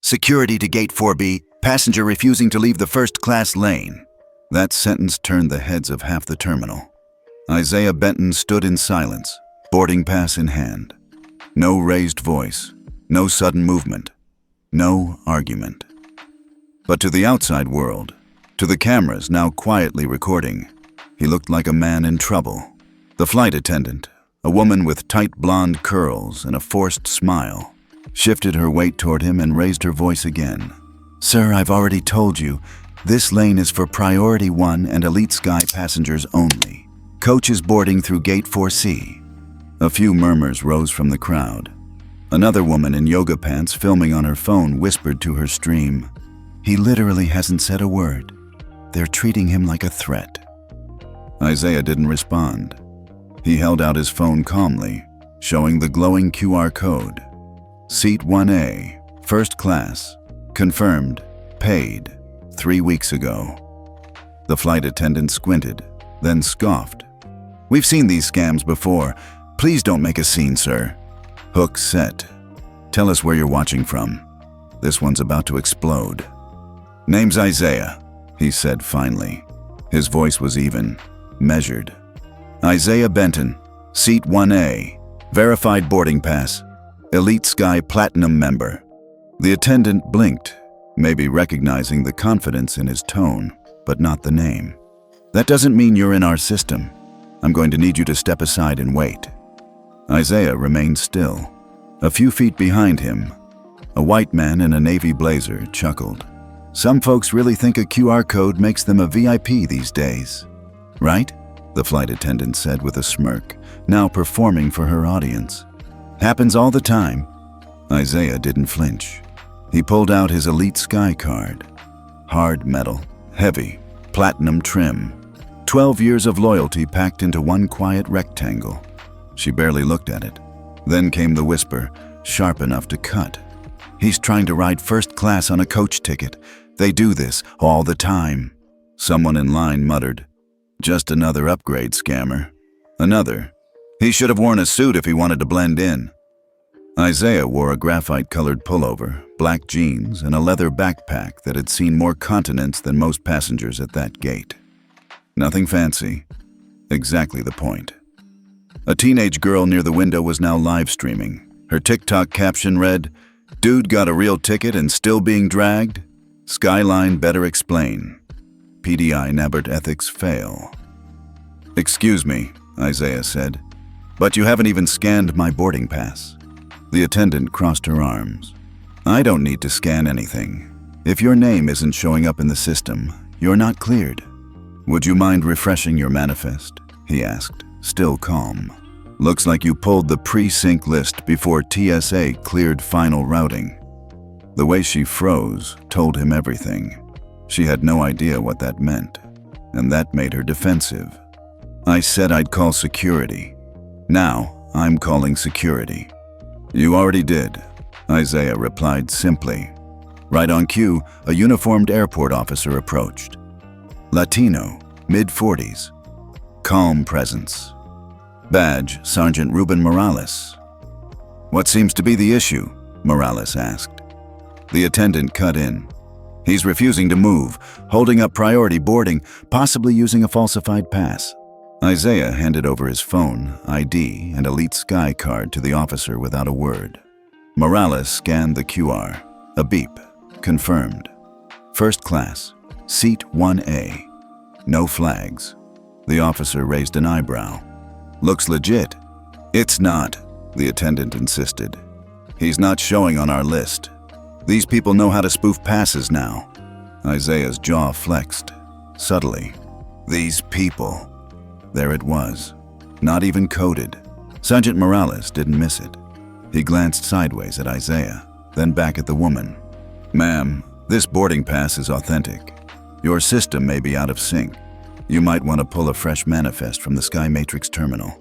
Security to Gate 4B, passenger refusing to leave the first-class lane. That sentence turned the heads of half the terminal. Isaiah Benton stood in silence, boarding pass in hand. No raised voice, no sudden movement, no argument. But to the outside world, to the cameras now quietly recording, he looked like a man in trouble. The flight attendant, a woman with tight blonde curls and a forced smile, shifted her weight toward him and raised her voice again. "Sir, I've already told you, this lane is for Priority 1 and Elite Sky passengers only. Coach is boarding through Gate 4C. A few murmurs rose from the crowd. Another woman in yoga pants filming on her phone whispered to her stream, "He literally hasn't said a word. They're treating him like a threat." Isaiah didn't respond. He held out his phone calmly, showing the glowing QR code. Seat 1A, first class, confirmed, paid, 3 weeks ago. The flight attendant squinted, then scoffed. "We've seen these scams before. Please don't make a scene, sir." Hook set. "Tell us where you're watching from. This one's about to explode." "Name's Isaiah," he said finally. His voice was even, measured. "Isaiah Benton, Seat 1A, verified boarding pass, Elite Sky Platinum member." The attendant blinked, maybe recognizing the confidence in his tone, but not the name. "That doesn't mean you're in our system. I'm going to need you to step aside and wait." Isaiah remained still. A few feet behind him, a white man in a navy blazer chuckled. "Some folks really think a QR code makes them a VIP these days, right?" the flight attendant said with a smirk, now performing for her audience. "Happens all the time." Isaiah didn't flinch. He pulled out his Elite Sky card. Hard metal, heavy, platinum trim. 12 years of loyalty packed into one quiet rectangle. She barely looked at it. Then came the whisper, sharp enough to cut. "He's trying to ride first class on a coach ticket. They do this all the time." Someone in line muttered, "Just another upgrade scammer." Another, "He should have worn a suit if he wanted to blend in." Isaiah wore a graphite-colored pullover, black jeans, and a leather backpack that had seen more continents than most passengers at that gate. Nothing fancy. Exactly the point. A teenage girl near the window was now live streaming. Her TikTok caption read, "Dude got a real ticket and still being dragged? Skyline better explain. PDI Nabbert ethics fail." "Excuse me," Isaiah said, "but you haven't even scanned my boarding pass." The attendant crossed her arms. "I don't need to scan anything. If your name isn't showing up in the system, you're not cleared." "Would you mind refreshing your manifest?" he asked, still calm. "Looks like you pulled the pre-sync list before TSA cleared final routing." The way she froze told him everything. She had no idea what that meant, and that made her defensive. "I said I'd call security. Now I'm calling security." "You already did," Isaiah replied simply. Right on cue, a uniformed airport officer approached. Latino, mid-40s. Calm presence. Badge, Sergeant Ruben Morales. "What seems to be the issue?" Morales asked. The attendant cut in. "He's refusing to move, holding up priority boarding, possibly using a falsified pass." Isaiah handed over his phone, ID, and Elite Sky card to the officer without a word. Morales scanned the QR. A beep. Confirmed. First class. Seat 1A. No flags. The officer raised an eyebrow. "Looks legit." "It's not," the attendant insisted. "He's not showing on our list. These people know how to spoof passes now." Isaiah's jaw flexed, subtly. These people. There it was. Not even coded. Sergeant Morales didn't miss it. He glanced sideways at Isaiah, then back at the woman. "Ma'am, this boarding pass is authentic. Your system may be out of sync. You might want to pull a fresh manifest from the Sky Matrix terminal."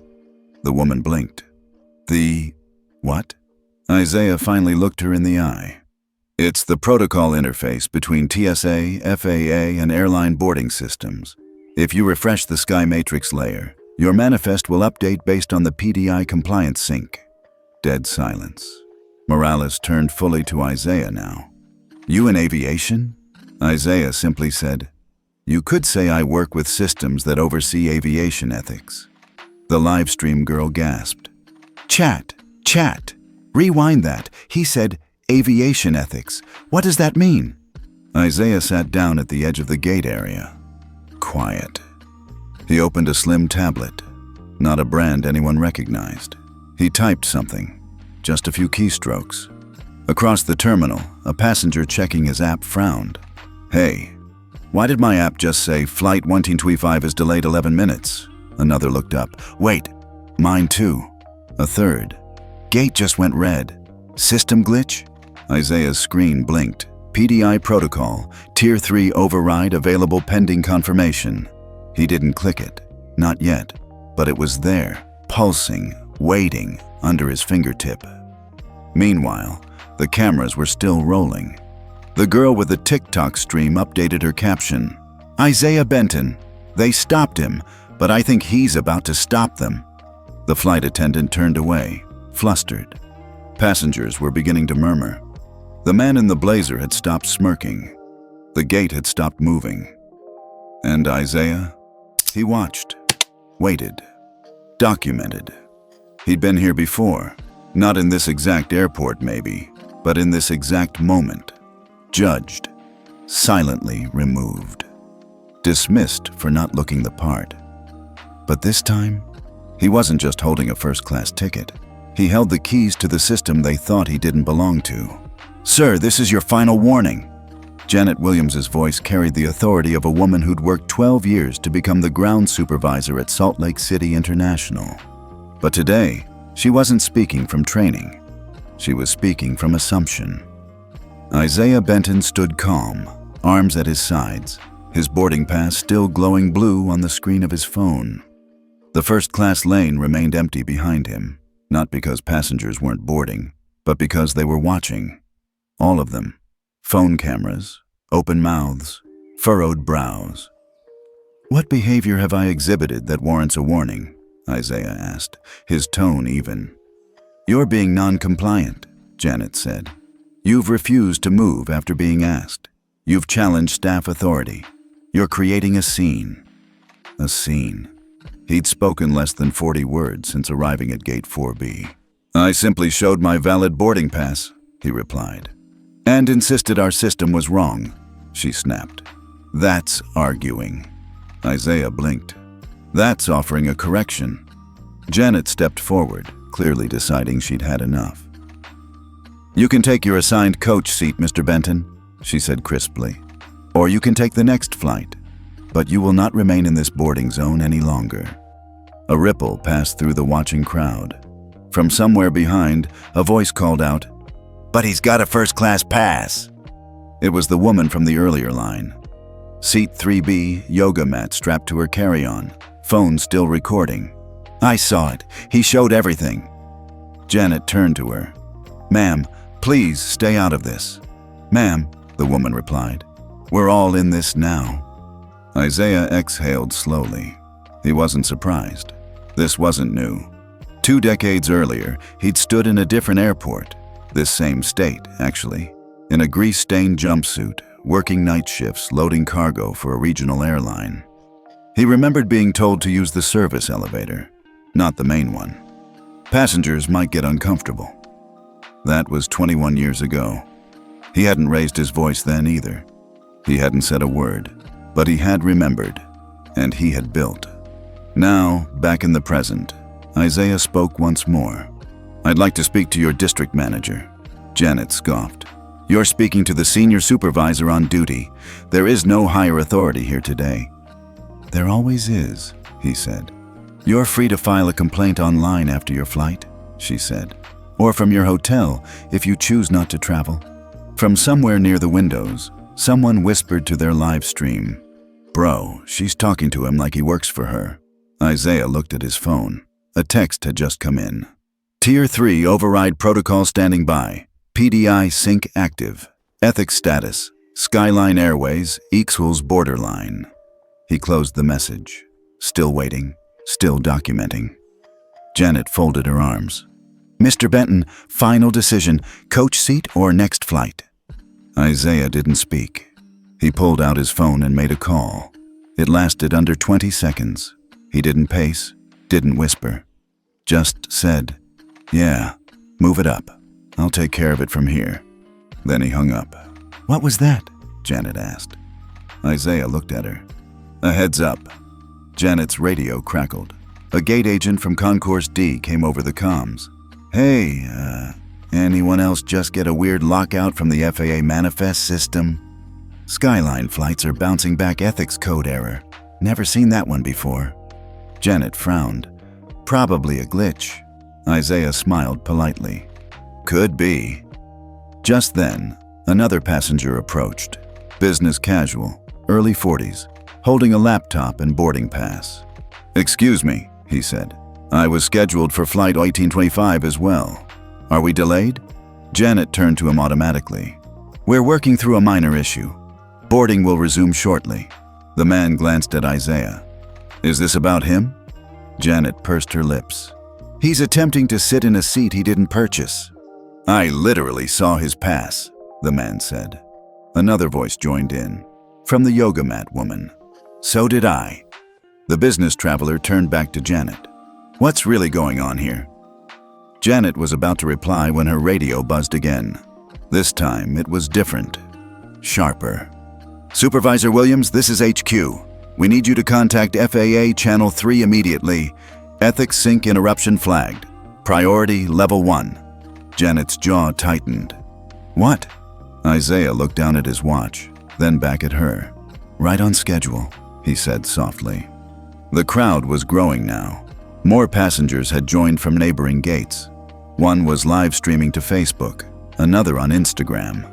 The woman blinked. "The what?" Isaiah finally looked her in the eye. "It's the protocol interface between TSA, FAA, and airline boarding systems. If you refresh the Sky Matrix layer, your manifest will update based on the PDI compliance sync." Dead silence. Morales turned fully to Isaiah now. You in aviation? Isaiah simply said, "You could say I work with systems that oversee aviation ethics." The livestream girl gasped. Chat, rewind that. He said, aviation ethics. What does that mean? Isaiah sat down at the edge of the gate area. Quiet. He opened a slim tablet, not a brand anyone recognized. He typed something, just a few keystrokes. Across the terminal, a passenger checking his app frowned. Hey, why did my app just say Flight 1925 is delayed 11 minutes? Another looked up. Wait, mine too. A third. Gate just went red. System glitch? Isaiah's screen blinked. PDI protocol, Tier 3 override available pending confirmation. He didn't click it. Not yet. But it was there, pulsing, waiting, under his fingertip. Meanwhile, the cameras were still rolling. The girl with the TikTok stream updated her caption. Isaiah Benton. They stopped him, but I think he's about to stop them. The flight attendant turned away, flustered. Passengers were beginning to murmur. The man in the blazer had stopped smirking. The gate had stopped moving. And Isaiah? He watched, waited, documented. He'd been here before, not in this exact airport maybe, but in this exact moment. Judged, silently removed, dismissed for not looking the part. But this time, he wasn't just holding a first-class ticket. He held the keys to the system they thought he didn't belong to. Sir, this is your final warning. Janet Williams's voice carried the authority of a woman who'd worked 12 years to become the ground supervisor at Salt Lake City International. But today, she wasn't speaking from training. She was speaking from assumption. Isaiah Benton stood calm, arms at his sides, his boarding pass still glowing blue on the screen of his phone. The first-class lane remained empty behind him, not because passengers weren't boarding, but because they were watching. All of them. Phone cameras, open mouths, furrowed brows. What behavior have I exhibited that warrants a warning? Isaiah asked, his tone even. You're being non-compliant, Janet said. You've refused to move after being asked. You've challenged staff authority. You're creating a scene. A scene. He'd spoken less than 40 words since arriving at Gate 4B. I simply showed my valid boarding pass, he replied. And insisted our system was wrong, she snapped. That's arguing. Isaiah blinked. That's offering a correction. Janet stepped forward, clearly deciding she'd had enough. You can take your assigned coach seat, Mr. Benton, she said crisply. Or you can take the next flight. But you will not remain in this boarding zone any longer. A ripple passed through the watching crowd. From somewhere behind, a voice called out, But he's got a first-class pass. It was the woman from the earlier line. Seat 3B, yoga mat strapped to her carry-on, phone still recording. I saw it. He showed everything. Janet turned to her. Ma'am, please stay out of this. Ma'am, the woman replied. We're all in this now. Isaiah exhaled slowly. He wasn't surprised. This wasn't new. 2 decades earlier, he'd stood in a different airport. This same state, actually, in a grease-stained jumpsuit, working night shifts, loading cargo for a regional airline. He remembered being told to use the service elevator, not the main one. Passengers might get uncomfortable. That was 21 years ago. He hadn't raised his voice then either. He hadn't said a word, but he had remembered, and he had built. Now, back in the present, Isaiah spoke once more. I'd like to speak to your district manager. Janet scoffed. You're speaking to the senior supervisor on duty. There is no higher authority here today. There always is, he said. You're free to file a complaint online after your flight, she said. Or from your hotel if you choose not to travel. From somewhere near the windows, someone whispered to their live stream. Bro, she's talking to him like he works for her. Isaiah looked at his phone. A text had just come in. Tier 3 override protocol standing by. PDI sync active. Ethics status. Skyline Airways equals borderline. He closed the message. Still waiting. Still documenting. Janet folded her arms. Mr. Benton, final decision. Coach seat or next flight? Isaiah didn't speak. He pulled out his phone and made a call. It lasted under 20 seconds. He didn't pace, didn't whisper. Just said, "Yeah, move it up. I'll take care of it from here." Then he hung up. "What was that?" Janet asked. Isaiah looked at her. "A heads up." Janet's radio crackled. A gate agent from Concourse D came over the comms. "Hey, anyone else just get a weird lockout from the FAA manifest system? Skyline flights are bouncing back ethics code error. Never seen that one before." Janet frowned. "Probably a glitch." Isaiah smiled politely. "Could be." Just then, another passenger approached. Business casual, early 40s, holding a laptop and boarding pass. "Excuse me," he said. "I was scheduled for flight 1825 as well. Are we delayed?" Janet turned to him automatically. "We're working through a minor issue. Boarding will resume shortly." The man glanced at Isaiah. "Is this about him?" Janet pursed her lips. "He's attempting to sit in a seat he didn't purchase." "I literally saw his pass," the man said. Another voice joined in, from the yoga mat woman. "So did I." The business traveler turned back to Janet. "What's really going on here?" Janet was about to reply when her radio buzzed again. This time it was different, sharper. "Supervisor Williams, this is HQ. We need you to contact FAA Channel 3 immediately. Ethics sync interruption flagged. Priority level 1. Janet's jaw tightened. "What?" Isaiah looked down at his watch, then back at her. "Right on schedule," he said softly. The crowd was growing now. More passengers had joined from neighboring gates. One was live streaming to Facebook, another on Instagram.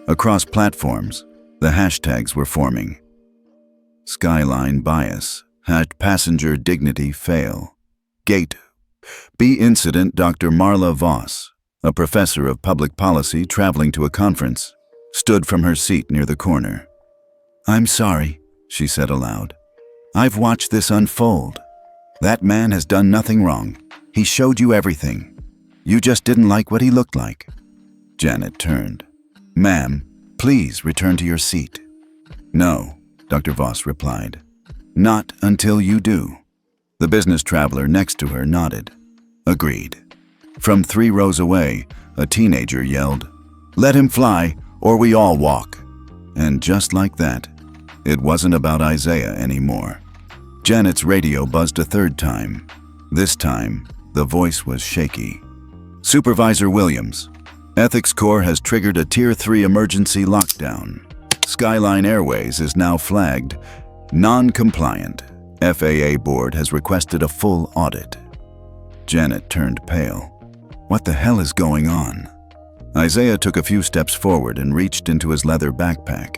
Across platforms, the hashtags were forming. Skyline bias, passenger dignity fail. Gate B incident. Dr. Marla Voss, a professor of public policy traveling to a conference, stood from her seat near the corner. "I'm sorry," she said aloud. "I've watched this unfold. That man has done nothing wrong. He showed you everything. You just didn't like what he looked like." Janet turned. "Ma'am, please return to your seat." "No," Dr. Voss replied. "Not until you do." The business traveler next to her nodded. "Agreed." From 3 rows away, a teenager yelled, "Let him fly, or we all walk." And just like that, it wasn't about Isaiah anymore. Janet's radio buzzed a third time. This time, the voice was shaky. "Supervisor Williams, EthicaCore has triggered a Tier 3 emergency lockdown. Skyline Airways is now flagged non-compliant. FAA board has requested a full audit." Janet turned pale. What the hell is going on? Isaiah took a few steps forward and reached into his leather backpack.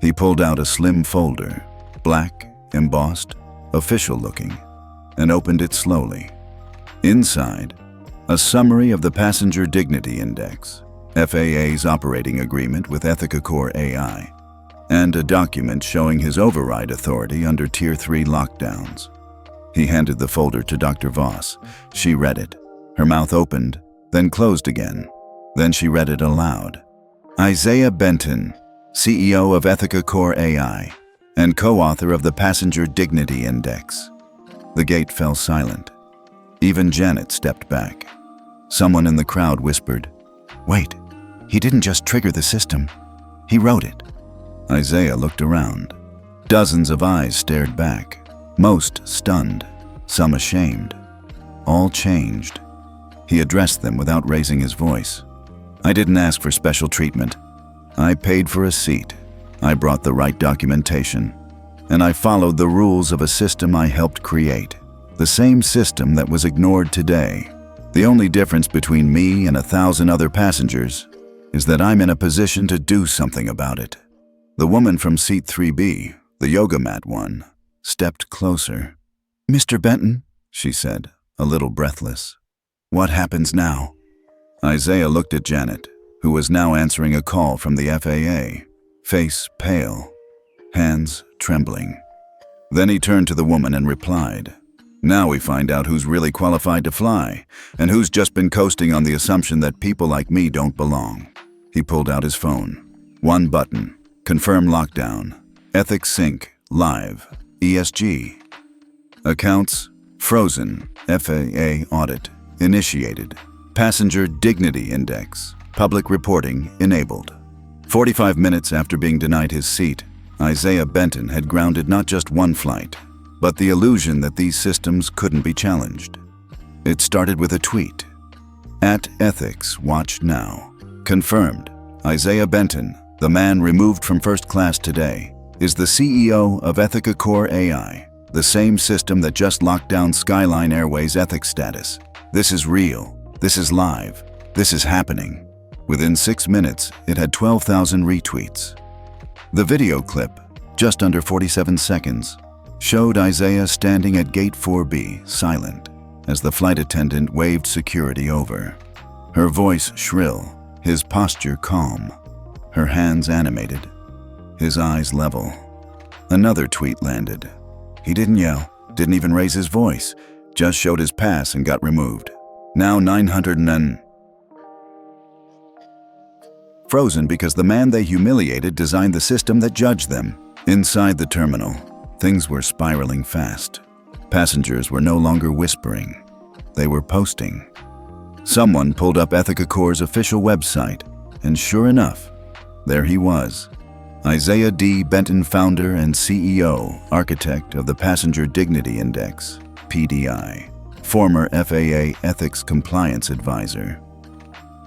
He pulled out a slim folder, black, embossed, official-looking, and opened it slowly. Inside, a summary of the Passenger Dignity Index, FAA's operating agreement with EthicaCore AI, and a document showing his override authority under Tier 3 lockdowns. He handed the folder to Dr. Voss. She read it. Her mouth opened, then closed again. Then she read it aloud. "Isaiah Benton, CEO of EthicaCore AI, and co-author of the Passenger Dignity Index." The gate fell silent. Even Janet stepped back. Someone in the crowd whispered, "Wait, he didn't just trigger the system. He wrote it." Isaiah looked around. Dozens of eyes stared back, most stunned, some ashamed. All changed. He addressed them without raising his voice. "I didn't ask for special treatment. I paid for a seat. I brought the right documentation. And I followed the rules of a system I helped create. The same system that was ignored today. The only difference between me and 1,000 other passengers is that I'm in a position to do something about it." The woman from seat 3B, the yoga mat one, stepped closer. "Mr. Benton," she said, a little breathless. "What happens now?" Isaiah looked at Janet, who was now answering a call from the FAA, face pale, hands trembling. Then he turned to the woman and replied, "Now we find out who's really qualified to fly, and who's just been coasting on the assumption that people like me don't belong." He pulled out his phone. One button. Confirm lockdown. Ethics sync. Live. ESG. Accounts. Frozen. FAA audit. Initiated. Passenger Dignity Index. Public reporting enabled. 45 minutes after being denied his seat, Isaiah Benton had grounded not just one flight, but the illusion that these systems couldn't be challenged. It started with a tweet. At Ethics, watch now. Confirmed. Isaiah Benton, the man removed from first class today, is the CEO of EthicaCore AI, the same system that just locked down Skyline Airways' ethics status. This is real. This is live. This is happening. Within 6 minutes, it had 12,000 retweets. The video clip, just under 47 seconds, showed Isaiah standing at Gate 4B, silent, as the flight attendant waved security over. Her voice shrill, his posture calm, her hands animated, his eyes level. Another tweet landed. He didn't yell, didn't even raise his voice, just showed his pass and got removed. Now 900 Frozen because the man they humiliated designed the system that judged them. Inside the terminal, things were spiraling fast. Passengers were no longer whispering. They were posting. Someone pulled up EthicaCore's official website, and sure enough, there he was. Isaiah D. Benton, founder and CEO, architect of the Passenger Dignity Index, PDI, former FAA Ethics Compliance Advisor.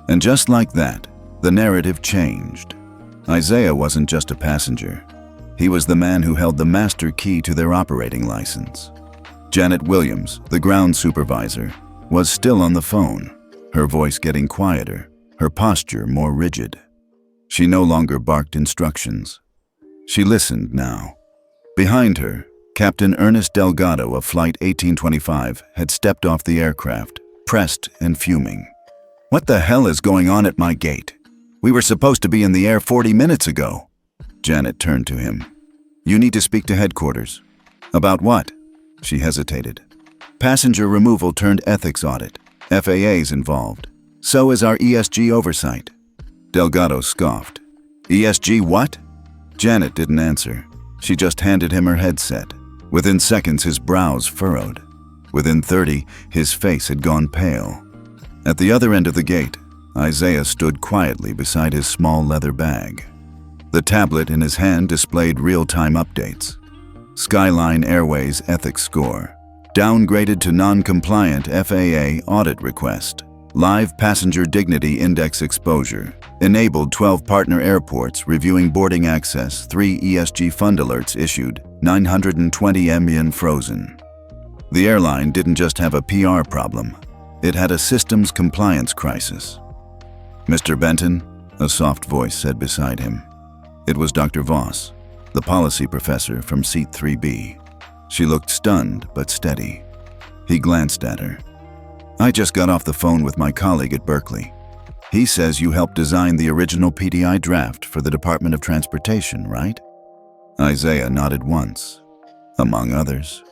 And just like that, the narrative changed. Isaiah wasn't just a passenger. He was the man who held the master key to their operating license. Janet Williams, the ground supervisor, was still on the phone, her voice getting quieter, her posture more rigid. She no longer barked instructions. She listened now. Behind her, Captain Ernest Delgado of Flight 1825 had stepped off the aircraft, pressed and fuming. "What the hell is going on at my gate? We were supposed to be in the air 40 minutes ago." Janet turned to him. "You need to speak to headquarters." "About what?" She hesitated. "Passenger removal turned ethics audit. FAA's involved. So is our ESG oversight." Delgado scoffed. "ESG what?" Janet didn't answer. She just handed him her headset. Within seconds, his brows furrowed. Within 30, his face had gone pale. At the other end of the gate, Isaiah stood quietly beside his small leather bag. The tablet in his hand displayed real-time updates. Skyline Airways ethics score. Downgraded to non-compliant FAA audit request. Live passenger dignity index exposure. Enabled 12 partner airports reviewing boarding access. 3 ESG fund alerts issued. 920 million frozen. The airline didn't just have a PR problem. It had a systems compliance crisis. "Mr. Benton," a soft voice said beside him. It was Dr. Voss, the policy professor from seat 3B. She looked stunned but steady. He glanced at her. "I just got off the phone with my colleague at Berkeley. He says you helped design the original PDI draft for the Department of Transportation, right?" Isaiah nodded once, among others.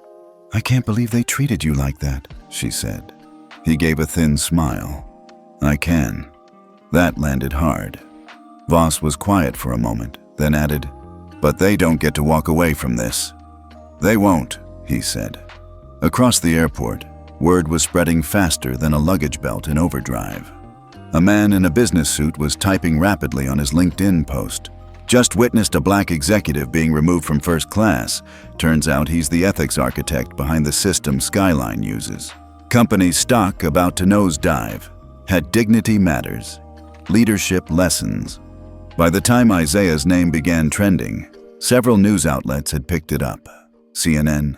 "I can't believe they treated you like that," she said. He gave a thin smile. "I can." That landed hard. Voss was quiet for a moment, then added, "But they don't get to walk away from this." "They won't," he said. Across the airport, word was spreading faster than a luggage belt in overdrive. A man in a business suit was typing rapidly on his LinkedIn post. "Just witnessed a black executive being removed from first class. Turns out he's the ethics architect behind the system Skyline uses. Company stock about to nosedive. Had dignity matters. Leadership lessons." By the time Isaiah's name began trending, several news outlets had picked it up. CNN,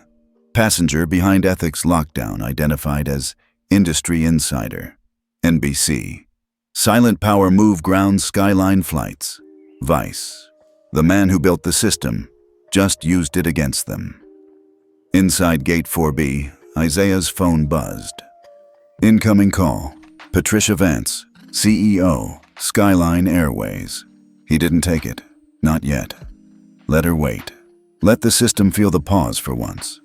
passenger behind ethics lockdown identified as industry insider. NBC, silent power move grounds Skyline flights. Vice, the man who built the system just used it against them. Inside Gate 4B, Isaiah's phone buzzed. Incoming call. Patricia Vance, CEO, Skyline Airways. He didn't take it. Not yet. Let her wait. Let the system feel the pause for once.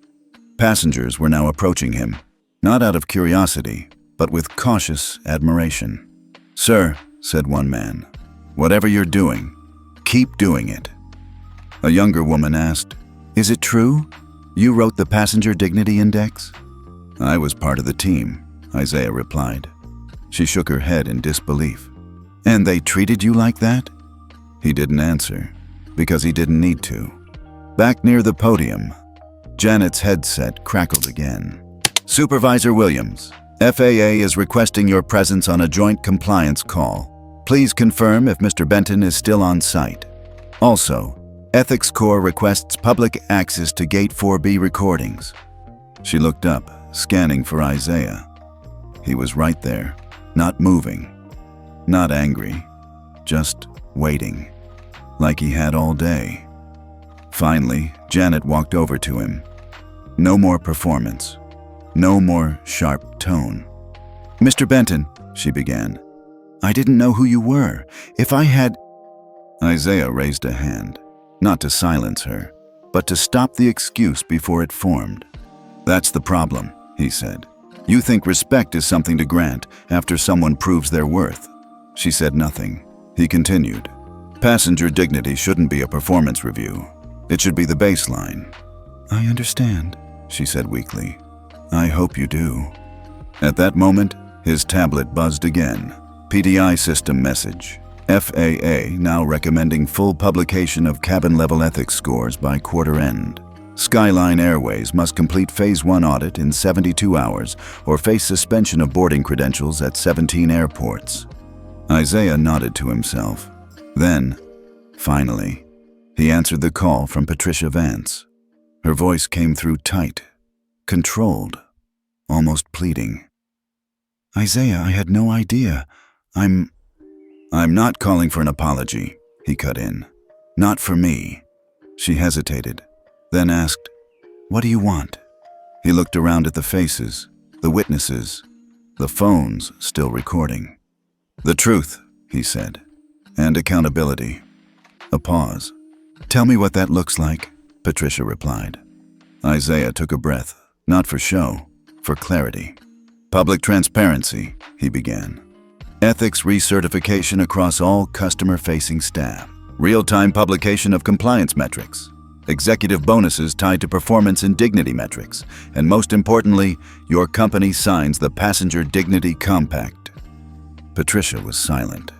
Passengers were now approaching him, not out of curiosity, but with cautious admiration. "Sir," said one man, "whatever you're doing, keep Keep doing it. A younger woman asked, "Is it true? You wrote the Passenger Dignity Index?" "I was part of the team," Isaiah replied. She shook her head in disbelief. "And they treated you like that?" He didn't answer, because he didn't need to. Back near the podium, Janet's headset crackled again. "Supervisor Williams, FAA is requesting your presence on a joint compliance call. Please confirm if Mr. Benton is still on site. Also, EthicaCore requests public access to Gate 4B recordings." She looked up, scanning for Isaiah. He was right there, not moving, not angry, just waiting, like he had all day. Finally, Janet walked over to him. No more performance. No more sharp tone. "Mr. Benton," she began, "I didn't know who you were. If I had—" Isaiah raised a hand, not to silence her, but to stop the excuse before it formed. "That's the problem," he said. "You think respect is something to grant after someone proves their worth." She said nothing. He continued, "Passenger dignity shouldn't be a performance review. It should be the baseline." "I understand," she said weakly. "I hope you do." At that moment, his tablet buzzed again. PDI system message. FAA now recommending full publication of cabin-level ethics scores by quarter end. Skyline Airways must complete Phase 1 audit in 72 hours or face suspension of boarding credentials at 17 airports. Isaiah nodded to himself. Then, finally, he answered the call from Patricia Vance. Her voice came through tight, controlled, almost pleading. "Isaiah, I had no idea. I'm not calling for an apology," he cut in. "Not for me." She hesitated, then asked, "What do you want?" He looked around at the faces, the witnesses, the phones still recording. "The truth," he said, "and accountability." A pause. "Tell me what that looks like," Patricia replied. Isaiah took a breath, not for show, for clarity. "Public transparency," he began. "Ethics recertification across all customer-facing staff. Real-time publication of compliance metrics. Executive bonuses tied to performance and dignity metrics. And most importantly, your company signs the Passenger Dignity Compact." Patricia was silent.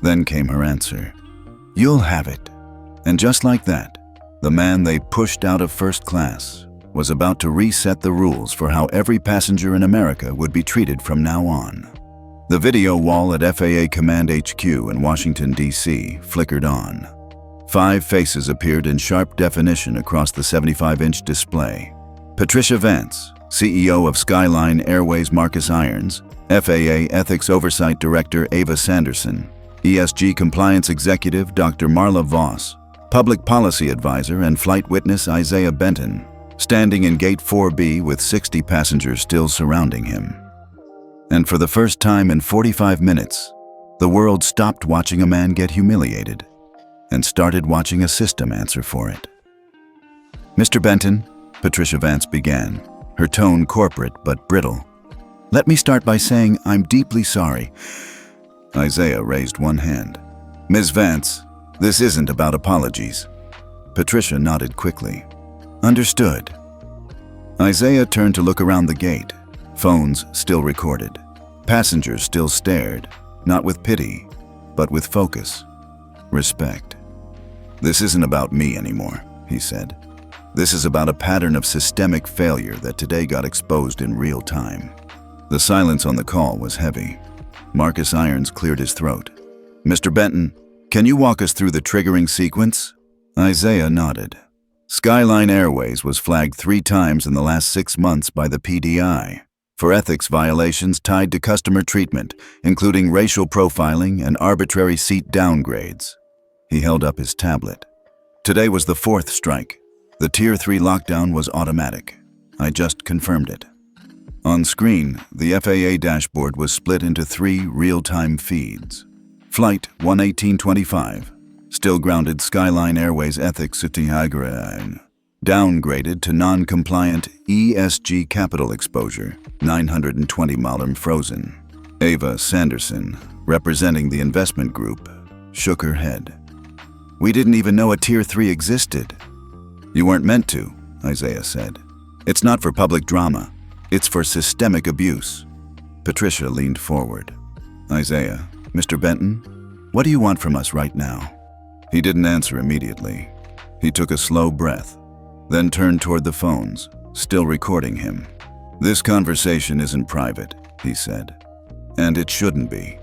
Then came her answer. "You'll have it." And just like that, the man they pushed out of first class was about to reset the rules for how every passenger in America would be treated from now on. The video wall at FAA Command HQ in Washington, D.C. flickered on. 5 faces appeared in sharp definition across the 75-inch display. Patricia Vance, CEO of Skyline Airways Marcus Irons, FAA Ethics Oversight Director Ava Sanderson, ESG Compliance Executive Dr. Marla Voss, Public Policy Advisor and Flight Witness Isaiah Benton, standing in Gate 4B with 60 passengers still surrounding him. And for the first time in 45 minutes, the world stopped watching a man get humiliated and started watching a system answer for it. "Mr. Benton," Patricia Vance began, her tone corporate but brittle. "Let me start by saying I'm deeply sorry." Isaiah raised one hand. "Ms. Vance, this isn't about apologies." Patricia nodded quickly. "Understood." Isaiah turned to look around the gate. Phones still recorded. Passengers still stared, not with pity, but with focus, respect. "This isn't about me anymore," he said. "This is about a pattern of systemic failure that today got exposed in real time." The silence on the call was heavy. Marcus Irons cleared his throat. "Mr. Benton, can you walk us through the triggering sequence?" Isaiah nodded. Skyline Airways was flagged 3 times in the last 6 months by the PDI for ethics violations tied to customer treatment, including racial profiling and arbitrary seat downgrades. He held up his tablet. "Today was the 4th strike. The Tier 3 lockdown was automatic. I just confirmed it." On screen, the FAA dashboard was split into 3 real-time feeds. Flight 11825, still grounded Skyline Airways Ethics EthicaCore, downgraded to non-compliant ESG capital exposure, 920 miles frozen. Ava Sanderson, representing the investment group, shook her head. We didn't even know a Tier 3 existed. You weren't meant to, Isaiah said. It's not for public drama. It's for systemic abuse. Patricia leaned forward. Isaiah, Mr. Benton, what do you want from us right now? He didn't answer immediately. He took a slow breath, then turned toward the phones, still recording him. This conversation isn't private, he said. And it shouldn't be.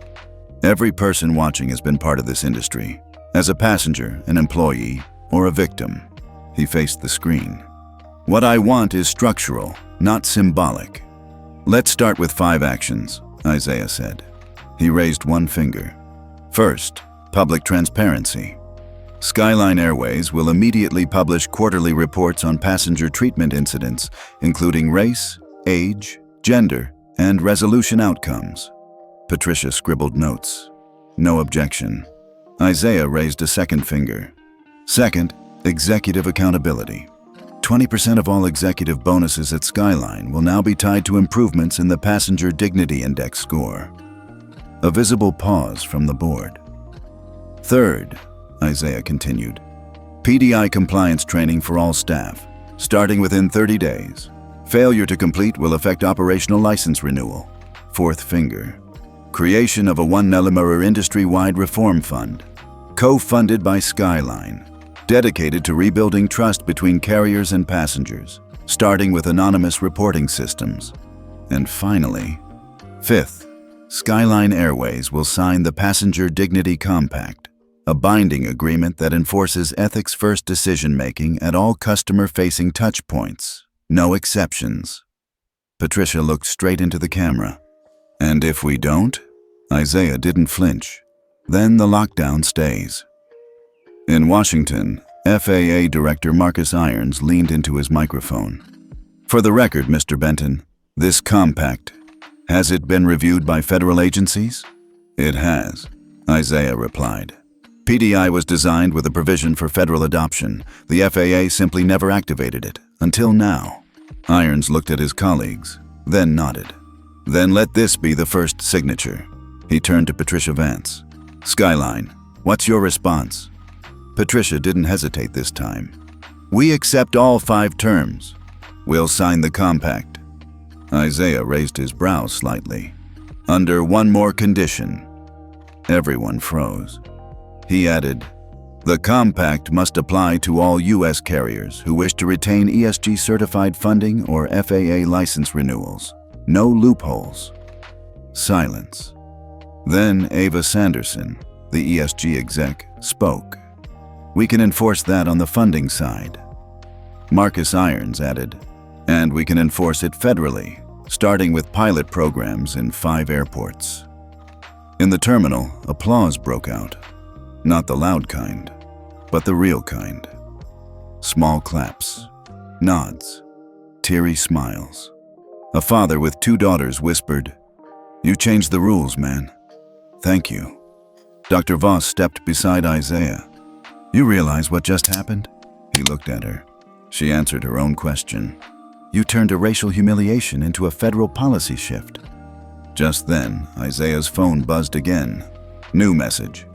Every person watching has been part of this industry, as a passenger, an employee, or a victim. He faced the screen. What I want is structural, not symbolic. Let's start with 5 actions, Isaiah said. He raised one finger. First, public transparency. Skyline Airways will immediately publish quarterly reports on passenger treatment incidents, including race, age, gender, and resolution outcomes. Patricia scribbled notes. No objection. Isaiah raised a second finger. Second, executive accountability. 20% of all executive bonuses at Skyline will now be tied to improvements in the Passenger Dignity Index score. A visible pause from the board. Third, Isaiah continued, PDI compliance training for all staff, starting within 30 days. Failure to complete will affect operational license renewal. Fourth finger. Creation of a $1 million industry-wide reform fund, co-funded by Skyline, dedicated to rebuilding trust between carriers and passengers, starting with anonymous reporting systems. And finally, fifth, Skyline Airways will sign the Passenger Dignity Compact, a binding agreement that enforces ethics-first decision-making at all customer-facing touchpoints, no exceptions. Patricia looked straight into the camera. And if we don't? Isaiah didn't flinch. Then the lockdown stays. In Washington, FAA Director Marcus Irons leaned into his microphone. For the record, Mr. Benton, this compact, has it been reviewed by federal agencies? It has, Isaiah replied. PDI was designed with a provision for federal adoption. The FAA simply never activated it, until now. Irons looked at his colleagues, then nodded. Then let this be the first signature. He turned to Patricia Vance. Skyline, what's your response? Patricia didn't hesitate this time. We accept all 5 terms. We'll sign the compact. Isaiah raised his brows slightly. Under one more condition. Everyone froze. He added, the compact must apply to all U.S. carriers who wish to retain ESG certified funding or FAA license renewals. No loopholes. Silence. Then Ava Sanderson, the ESG exec, spoke. We can enforce that on the funding side. Marcus Irons added, and we can enforce it federally, starting with pilot programs in 5 airports. In the terminal, applause broke out. Not the loud kind, but the real kind. Small claps, nods, teary smiles. A father with 2 daughters whispered, You changed the rules, man. Thank you. Dr. Voss stepped beside Isaiah. You realize what just happened? He looked at her. She answered her own question. You turned a racial humiliation into a federal policy shift. Just then, Isaiah's phone buzzed again. New message.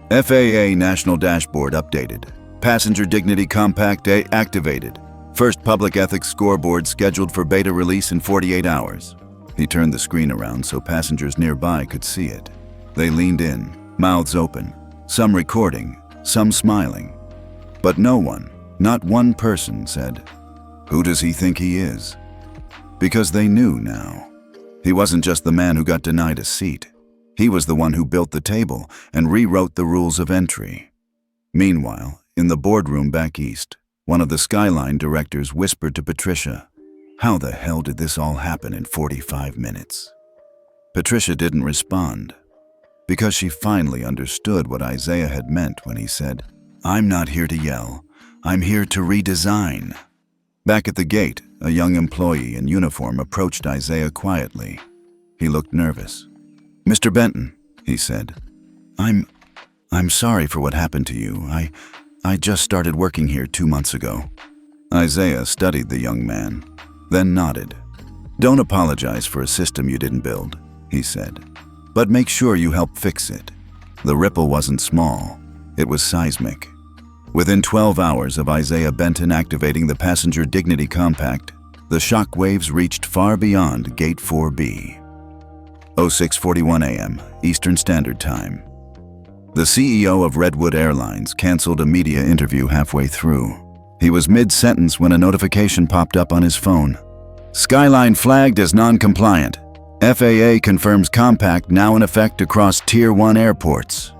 FAA National Dashboard updated. Passenger Dignity Compact activated. First public ethics scoreboard scheduled for beta release in 48 hours. He turned the screen around so passengers nearby could see it. They leaned in, mouths open, some recording, some smiling. But no one, not one person, said, Who does he think he is? Because they knew now. He wasn't just the man who got denied a seat. He was the one who built the table and rewrote the rules of entry. Meanwhile, in the boardroom back east, one of the Skyline directors whispered to Patricia, How the hell did this all happen in 45 minutes? Patricia didn't respond, because she finally understood what Isaiah had meant when he said, I'm not here to yell, I'm here to redesign. Back at the gate, a young employee in uniform approached Isaiah quietly. He looked nervous. Mr. Benton, he said, I'm sorry for what happened to you. I just started working here 2 months ago. Isaiah studied the young man, then nodded. Don't apologize for a system you didn't build, he said, but make sure you help fix it. The ripple wasn't small, it was seismic. Within 12 hours of Isaiah Benton activating the Passenger Dignity Compact, the shock waves reached far beyond Gate 4B. 06:41 a.m. Eastern Standard Time. The CEO of Redwood Airlines canceled a media interview halfway through. He was mid-sentence when a notification popped up on his phone. Skyline flagged as non-compliant. FAA confirms compact now in effect across Tier 1 airports.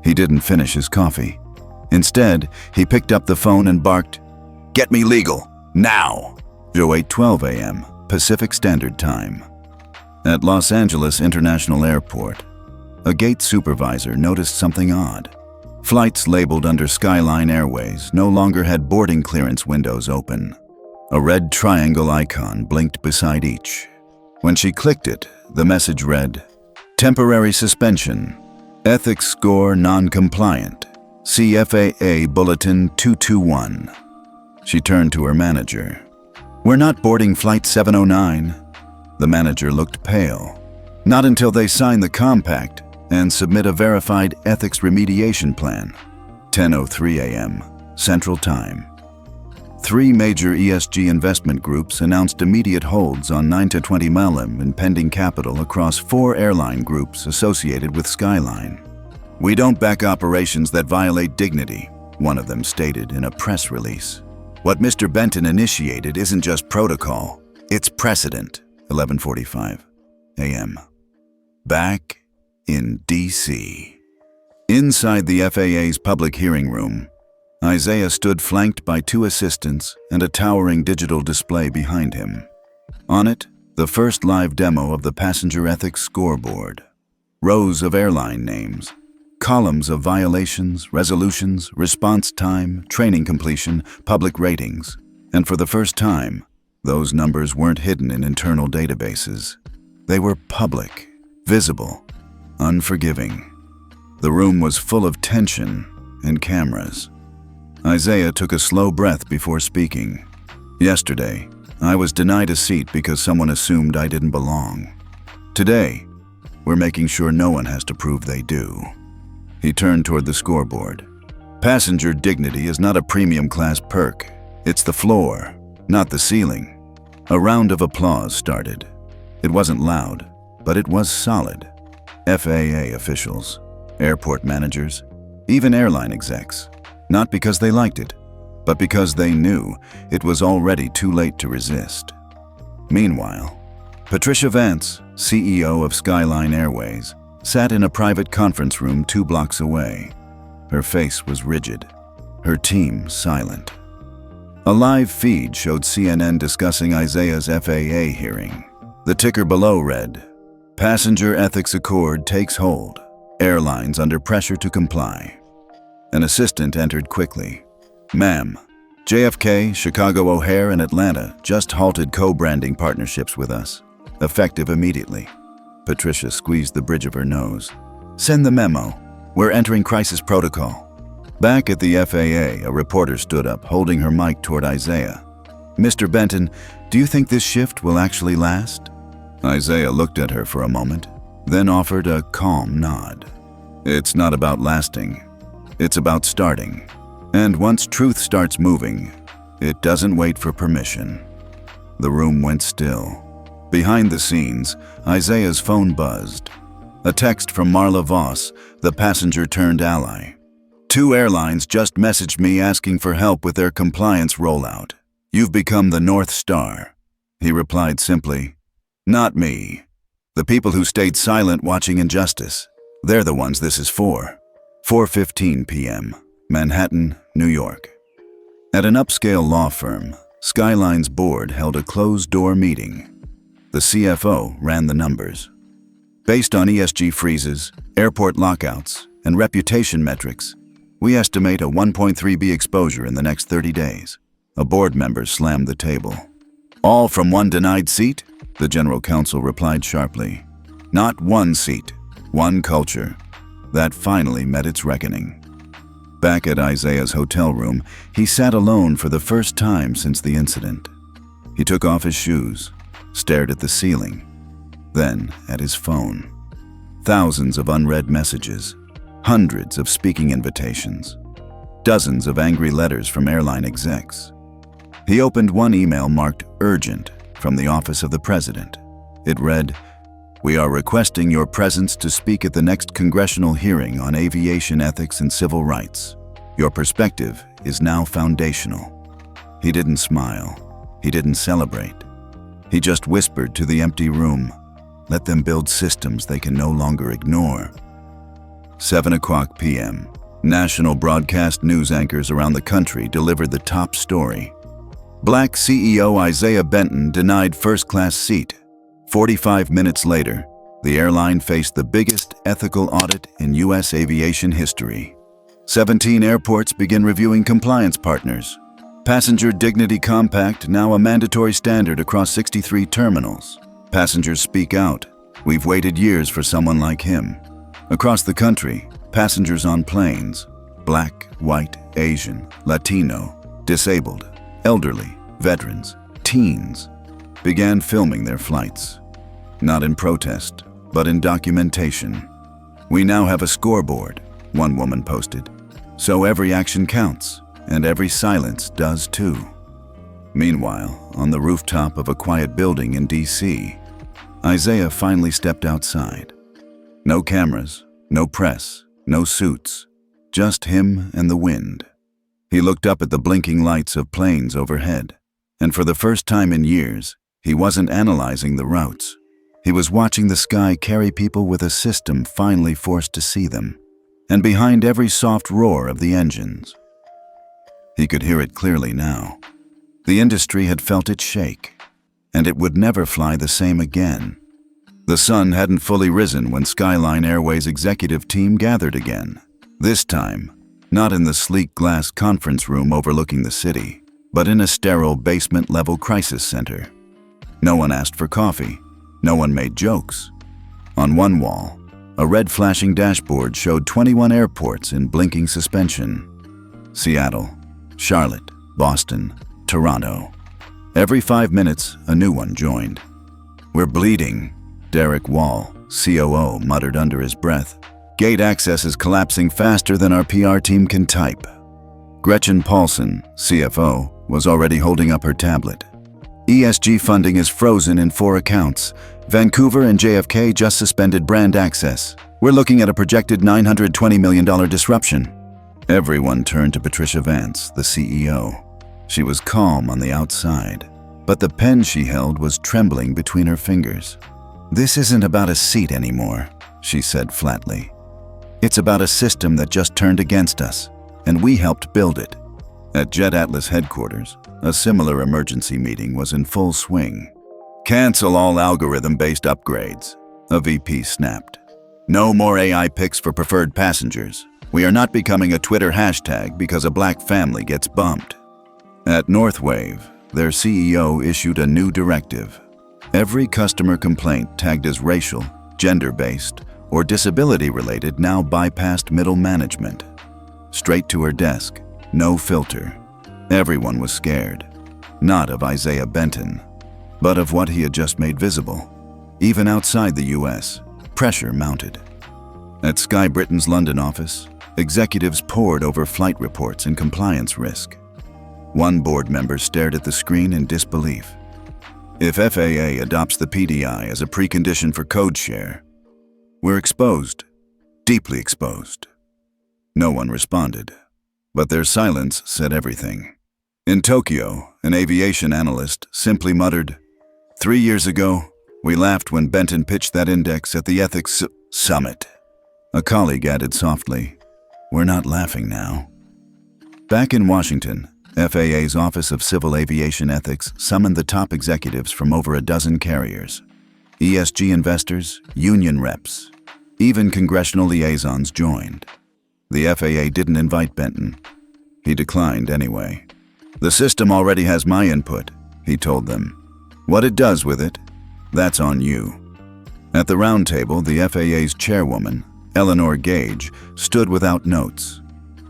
He didn't finish his coffee. Instead, he picked up the phone and barked, "Get me legal, now!" 08:12 a.m. Pacific Standard Time. At Los Angeles International Airport, a gate supervisor noticed something odd. Flights labeled under Skyline Airways no longer had boarding clearance windows open. A red triangle icon blinked beside each. When she clicked it, the message read, "Temporary suspension. EthicaCore non-compliant. See FAA Bulletin 221. She turned to her manager. "We're not boarding Flight 709. The manager looked pale. Not until they sign the compact and submit a verified ethics remediation plan. 10:03 a.m. Central Time. 3 major ESG investment groups announced immediate holds on 9 to 20 million in pending capital across 4 airline groups associated with Skyline. "We don't back operations that violate dignity," one of them stated in a press release. "What Mr. Benton initiated isn't just protocol, it's precedent." 11:45 a.m. Back in D.C. Inside the FAA's public hearing room, Isaiah stood flanked by 2 assistants and a towering digital display behind him. On it, the first live demo of the Passenger Ethics Scoreboard. Rows of airline names, columns of violations, resolutions, response time, training completion, public ratings. And for the first time, those numbers weren't hidden in internal databases. They were public, visible, unforgiving. The room was full of tension and cameras. Isaiah took a slow breath before speaking. "Yesterday, I was denied a seat because someone assumed I didn't belong. Today, we're making sure no one has to prove they do." He turned toward the scoreboard. "Passenger dignity is not a premium class perk. It's the floor, not the ceiling." A round of applause started. It wasn't loud, but it was solid. FAA officials, airport managers, even airline execs. Not because they liked it, but because they knew it was already too late to resist. Meanwhile, Patricia Vance, CEO of Skyline Airways, sat in a private conference room 2 blocks away. Her face was rigid, her team silent. A live feed showed CNN discussing Isaiah's FAA hearing. The ticker below read, "Passenger Ethics Accord takes hold. Airlines under pressure to comply." An assistant entered quickly. "Ma'am, JFK, Chicago O'Hare, and Atlanta just halted co-branding partnerships with us, effective immediately." Patricia squeezed the bridge of her nose. "Send the memo. We're entering crisis protocol." Back at the FAA, a reporter stood up, holding her mic toward Isaiah. "Mr. Benton, do you think this shift will actually last?" Isaiah looked at her for a moment, then offered a calm nod. "It's not about lasting. It's about starting. And once truth starts moving, it doesn't wait for permission." The room went still. Behind the scenes, Isaiah's phone buzzed. A text from Marla Voss, the passenger-turned-ally. "2 airlines just messaged me asking for help with their compliance rollout. You've become the North Star." He replied simply, "Not me. The people who stayed silent watching injustice. They're the ones this is for." 4:15 p.m., Manhattan, New York. At an upscale law firm, Skyline's board held a closed-door meeting. The CFO ran the numbers. Based on ESG freezes, airport lockouts, and reputation metrics, we estimate a 1.3B exposure in the next 30 days. A board member slammed the table. "All from one denied seat?" The general counsel replied sharply. "Not one seat, one culture." That finally met its reckoning. Back at Isaiah's hotel room, he sat alone for the first time since the incident. He took off his shoes, stared at the ceiling, then at his phone. Thousands of unread messages, hundreds of speaking invitations. dozens of angry letters from airline execs. He opened one email marked urgent from the office of the president. It read, "We are requesting your presence to speak at the next congressional hearing on aviation ethics and civil rights. Your perspective is now foundational." He didn't smile. He didn't celebrate. He just whispered to the empty room, "Let them build systems they can no longer ignore." 7:00 p.m. National broadcast news anchors around the country delivered the top story. Black CEO Isaiah Benton denied first-class seat. 45 minutes later, the airline faced the biggest ethical audit in U.S. aviation history. 17 airports begin reviewing compliance partners. Passenger Dignity Compact now a mandatory standard across 63 terminals. Passengers speak out. "We've waited years for someone like him." Across the country, passengers on planes, black, white, Asian, Latino, disabled, elderly, veterans, teens, began filming their flights. Not in protest, but in documentation. "We now have a scoreboard," one woman posted. "So every action counts, and every silence does too." Meanwhile, on the rooftop of a quiet building in D.C., Isaiah finally stepped outside. No cameras, no press, no suits, just him and the wind. He looked up at the blinking lights of planes overhead, and for the first time in years, he wasn't analyzing the routes. He was watching the sky carry people with a system finally forced to see them, and behind every soft roar of the engines. He could hear it clearly now. The industry had felt it shake, and it would never fly the same again. The sun hadn't fully risen when Skyline Airways' executive team gathered again. This time, not in the sleek glass conference room overlooking the city, but in a sterile basement-level crisis center. No one asked for coffee. No one made jokes. On one wall, a red flashing dashboard showed 21 airports in blinking suspension. Seattle, Charlotte, Boston, Toronto. Every 5 minutes, a new one joined. "We're bleeding," Derek Wall, COO, muttered under his breath. "Gate access is collapsing faster than our PR team can type." Gretchen Paulson, CFO, was already holding up her tablet. "ESG funding is frozen in 4 accounts. Vancouver and JFK just suspended brand access. We're looking at a projected $920 million disruption." Everyone turned to Patricia Vance, the CEO. She was calm on the outside, but the pen she held was trembling between her fingers. "This isn't about a seat anymore," she said flatly. "It's about a system that just turned against us, and we helped build it." At Jet Atlas headquarters, a similar emergency meeting was in full swing. "Cancel all algorithm-based upgrades," a VP snapped. "No more AI picks for preferred passengers. We are not becoming a Twitter hashtag because a black family gets bumped." At Northwave, their CEO issued a new directive. Every customer complaint tagged as racial, gender-based, or disability-related now bypassed middle management. Straight to her desk, no filter. Everyone was scared, not of Isaiah Benton, but of what he had just made visible. Even outside the US, pressure mounted. At Sky Britain's London office, executives pored over flight reports and compliance risk. One board member stared at the screen in disbelief. "If FAA adopts the PDI as a precondition for code share, we're exposed, deeply exposed." No one responded, but their silence said everything. In Tokyo, an aviation analyst simply muttered, "3 years ago, we laughed when Benton pitched that index at the Ethics Summit." A colleague added softly, "We're not laughing now." Back in Washington, FAA's Office of Civil Aviation Ethics summoned the top executives from over a dozen carriers. ESG investors, union reps, even congressional liaisons joined. The FAA didn't invite Benton. He declined anyway. "The system already has my input," he told them. "What it does with it, that's on you." At the round table, the FAA's chairwoman, Eleanor Gage, stood without notes.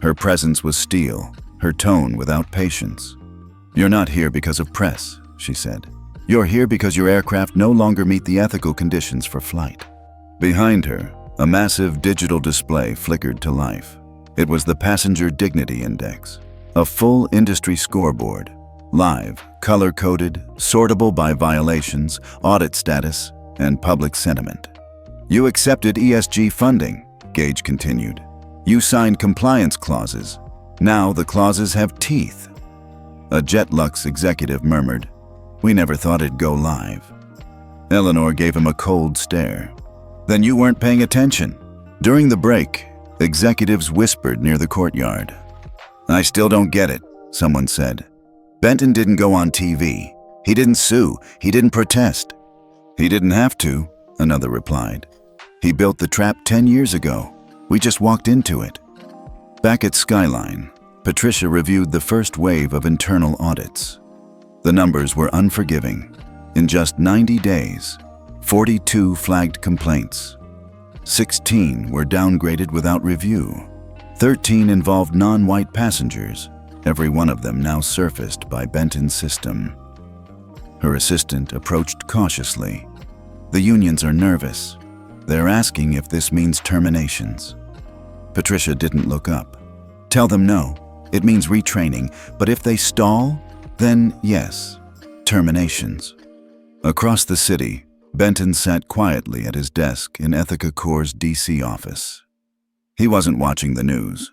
Her presence was steel, her tone without patience. "You're not here because of press," she said. "You're here because your aircraft no longer meet the ethical conditions for flight." Behind her, a massive digital display flickered to life. It was the Passenger Dignity Index, a full industry scoreboard, live, color-coded, sortable by violations, audit status, and public sentiment. You accepted ESG funding, Gage continued. You signed compliance clauses. Now the clauses have teeth. A JetLux executive murmured, "We never thought it'd go live." Eleanor gave him a cold stare. "Then you weren't paying attention." During the break, executives whispered near the courtyard. "I still don't get it," someone said. "Benton didn't go on TV. He didn't sue. He didn't protest." "He didn't have to," another replied. "He built the trap 10 years ago. We just walked into it." Back at Skyline, Patricia reviewed the first wave of internal audits. The numbers were unforgiving. In just 90 days, 42 flagged complaints. 16 were downgraded without review. 13 involved non-white passengers, every one of them now surfaced by Benton's system. Her assistant approached cautiously. "The unions are nervous. They're asking if this means terminations." Patricia didn't look up. "Tell them no. It means retraining, but if they stall, then yes, terminations." Across the city, Benton sat quietly at his desk in EthicaCore's DC office. He wasn't watching the news.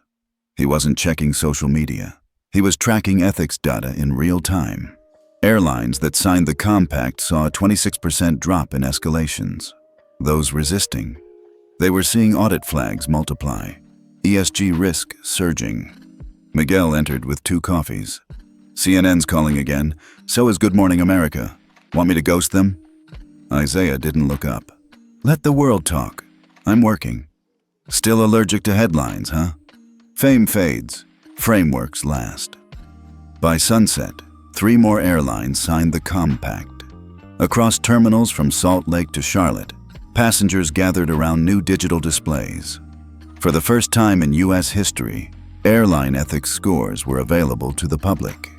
He wasn't checking social media. He was tracking ethics data in real time. Airlines that signed the compact saw a 26% drop in escalations. Those resisting, they were seeing audit flags multiply, ESG risk surging. Miguel entered with 2 coffees. "CNN's calling again. So is Good Morning America. Want me to ghost them?" Isaiah didn't look up. "Let the world talk. I'm working." "Still allergic to headlines, huh?" Fame fades. Frameworks last. By sunset, 3 more airlines signed the compact. Across terminals from Salt Lake to Charlotte, passengers gathered around new digital displays. For the first time in U.S. history, airline ethics scores were available to the public.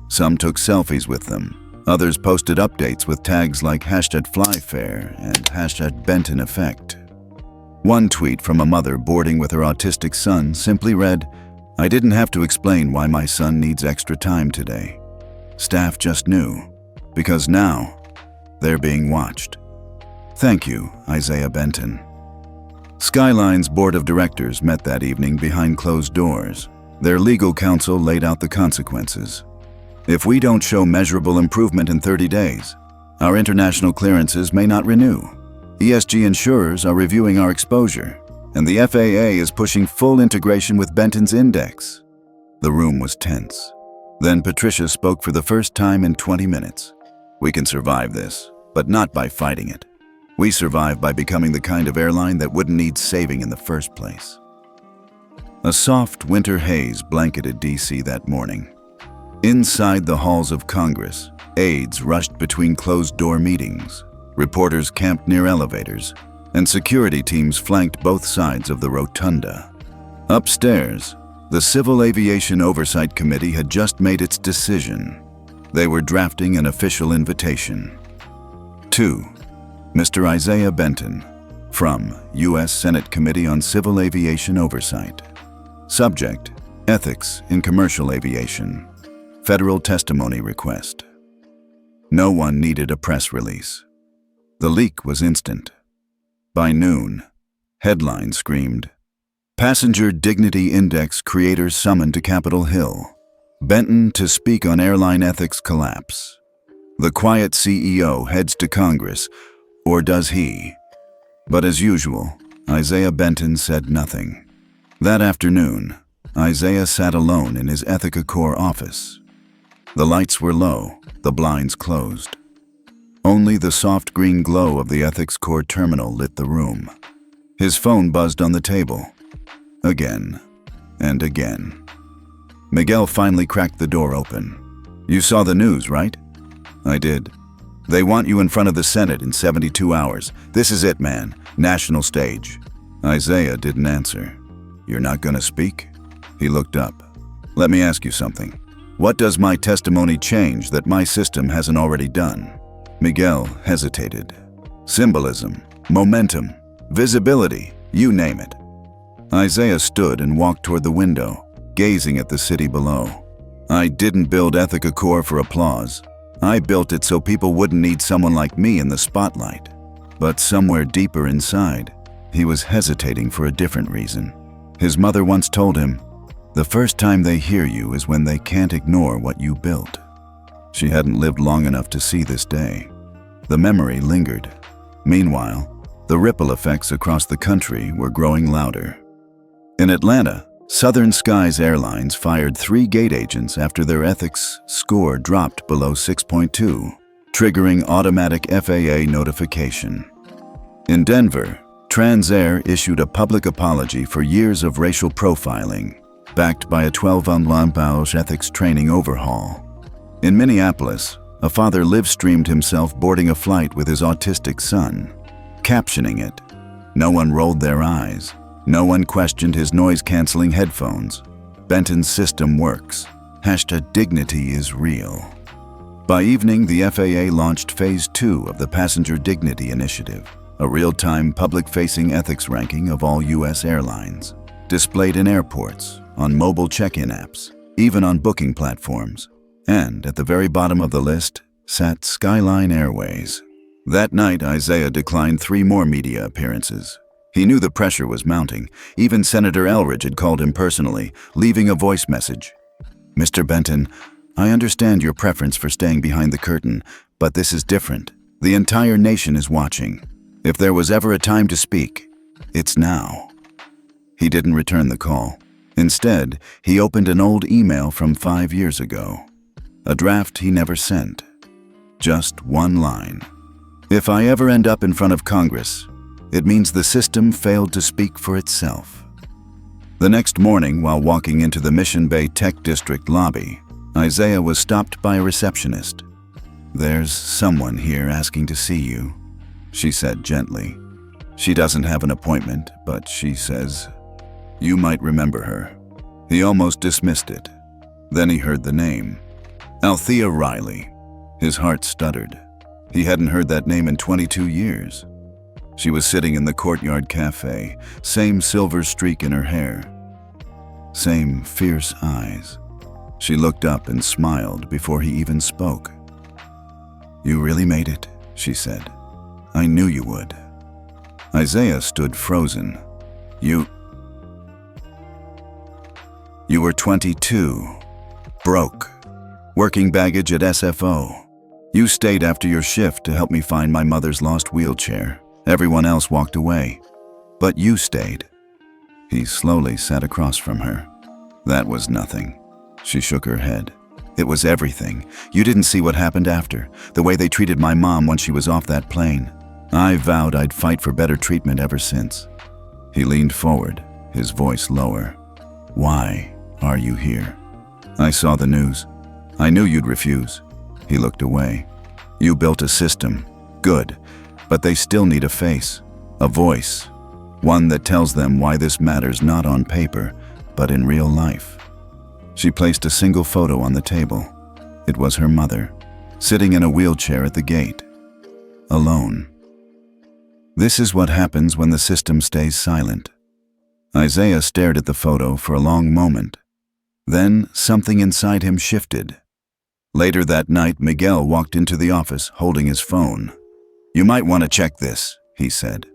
Some took selfies with them. Others posted updates with tags like #FlyFair and #BentonEffect. One tweet from a mother boarding with her autistic son simply read, "I didn't have to explain why my son needs extra time today. Staff just knew, because now they're being watched." Thank you, Isaiah Benton. Skyline's board of directors met that evening behind closed doors. Their legal counsel laid out the consequences. If we don't show measurable improvement in 30 days, our international clearances may not renew. ESG insurers are reviewing our exposure, and the FAA is pushing full integration with Benton's index. The room was tense. Then Patricia spoke for the first time in 20 minutes. "We can survive this, but not by fighting it. We survive by becoming the kind of airline that wouldn't need saving in the first place." A soft winter haze blanketed DC that morning. Inside the halls of Congress, aides rushed between closed-door meetings, reporters camped near elevators, and security teams flanked both sides of the rotunda. Upstairs, the Civil Aviation Oversight Committee had just made its decision. They were drafting an official invitation. To Mr. Isaiah Benton, from U.S. Senate Committee on Civil Aviation Oversight. Subject, Ethics in Commercial Aviation. Federal testimony request. No one needed a press release. The leak was instant. By noon, headlines screamed, "Passenger Dignity Index creators summoned to Capitol Hill. Benton to speak on airline ethics collapse. The quiet CEO heads to Congress, or does he?" But as usual, Isaiah Benton said nothing. That afternoon, Isaiah sat alone in his EthicaCore office. The lights were low, the blinds closed. Only the soft green glow of the EthicaCore terminal lit the room. His phone buzzed on the table. Again and again. Miguel finally cracked the door open. "You saw the news, right?" "I did. They want you in front of the Senate in 72 hours. This is it, man. National stage." Isaiah didn't answer. "You're not gonna speak?" He looked up. "Let me ask you something. What does my testimony change that my system hasn't already done?" Miguel hesitated. "Symbolism, momentum, visibility, you name it." Isaiah stood and walked toward the window, gazing at the city below. I didn't build EthicaCore for applause. I built it so people wouldn't need someone like me in the spotlight. But somewhere deeper inside, he was hesitating for a different reason. His mother once told him, "The first time they hear you is when they can't ignore what you built." She hadn't lived long enough to see this day. The memory lingered. Meanwhile, the ripple effects across the country were growing louder. In Atlanta, Southern Skies Airlines fired 3 gate agents after their ethics score dropped below 6.2, triggering automatic FAA notification. In Denver, Transair issued a public apology for years of racial profiling, backed by a 12-month ethics training overhaul. In Minneapolis, a father live-streamed himself boarding a flight with his autistic son, captioning it, "No one rolled their eyes. No one questioned his noise-canceling headphones. Benton's system works. #dignity is real." By evening, the FAA launched Phase 2 of the Passenger Dignity Initiative, a real-time public-facing ethics ranking of all U.S. airlines, displayed in airports, on mobile check-in apps, even on booking platforms. And at the very bottom of the list sat Skyline Airways. That night, Isaiah declined 3 more media appearances. He knew the pressure was mounting. Even Senator Elridge had called him personally, leaving a voice message. "Mr. Benton, I understand your preference for staying behind the curtain, but this is different. The entire nation is watching. If there was ever a time to speak, it's now." He didn't return the call. Instead, he opened an old email from 5 years ago. A draft he never sent. Just one line. "If I ever end up in front of Congress, it means the system failed to speak for itself." The next morning, while walking into the Mission Bay Tech District lobby, Isaiah was stopped by a receptionist. "There's someone here asking to see you," she said gently. "She doesn't have an appointment, but she says you might remember her." He almost dismissed it. Then he heard the name. Althea Riley. His heart stuttered. He hadn't heard that name in 22 years. She was sitting in the Courtyard Cafe, same silver streak in her hair, same fierce eyes. She looked up and smiled before he even spoke. "You really made it," she said. "I knew you would." Isaiah stood frozen. You were 22, broke, working baggage at SFO. You stayed after your shift to help me find my mother's lost wheelchair. Everyone else walked away, but you stayed. He slowly sat across from her. "That was nothing." She shook her head. "It was everything. You didn't see what happened after, the way they treated my mom when she was off that plane. I vowed I'd fight for better treatment ever since." He leaned forward, his voice lower. "Why are you here?" "I saw the news. I knew you'd refuse." He looked away. "You built a system. Good. But they still need a face, a voice, one that tells them why this matters not on paper, but in real life." She placed a single photo on the table. It was her mother, sitting in a wheelchair at the gate, alone. This is what happens when the system stays silent. Isaiah stared at the photo for a long moment. Then something inside him shifted. Later that night, Miguel walked into the office holding his phone. "You might want to check this," he said.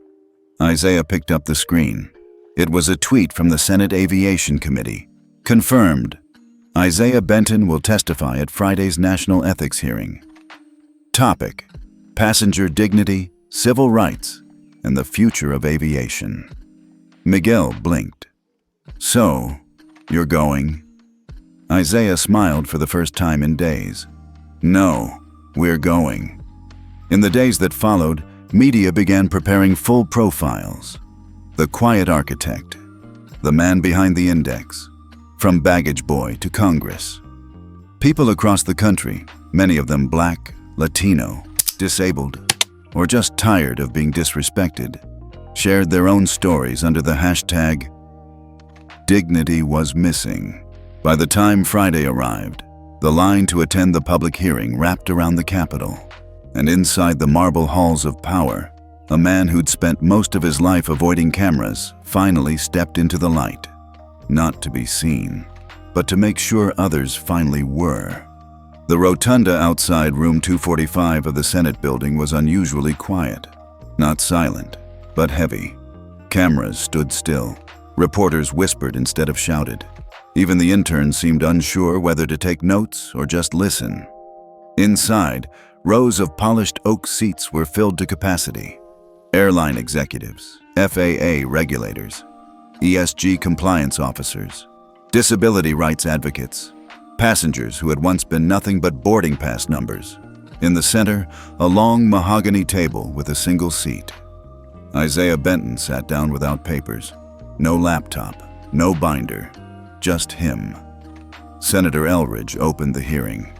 Isaiah picked up the screen. It was a tweet from the Senate Aviation Committee. Confirmed. Isaiah Benton will testify at Friday's National Ethics Hearing. Topic: Passenger Dignity, Civil Rights, and the Future of Aviation. Miguel blinked. "So, you're going?" Isaiah smiled for the first time in days. "No, we're going." In the days that followed, media began preparing full profiles. The quiet architect, the man behind the index, from baggage boy to Congress. People across the country, many of them Black, Latino, disabled, or just tired of being disrespected, shared their own stories under the hashtag Dignity was missing. By the time Friday arrived, the line to attend the public hearing wrapped around the Capitol. And inside the marble halls of power, A man who'd spent most of his life avoiding cameras finally stepped into the light. Not to be seen, but to make sure others finally were. The rotunda outside room 245 of the Senate building was unusually quiet. Not silent, but heavy. Cameras stood still. Reporters whispered instead of shouted. Even the interns seemed unsure whether to take notes or just listen. Inside, rows of polished oak seats were filled to capacity. Airline executives, FAA regulators, ESG compliance officers, disability rights advocates, passengers who had once been nothing but boarding pass numbers. In the center, a long mahogany table with a single seat. Isaiah Benton sat down without papers. No laptop, no binder, just him. Senator Elridge opened the hearing.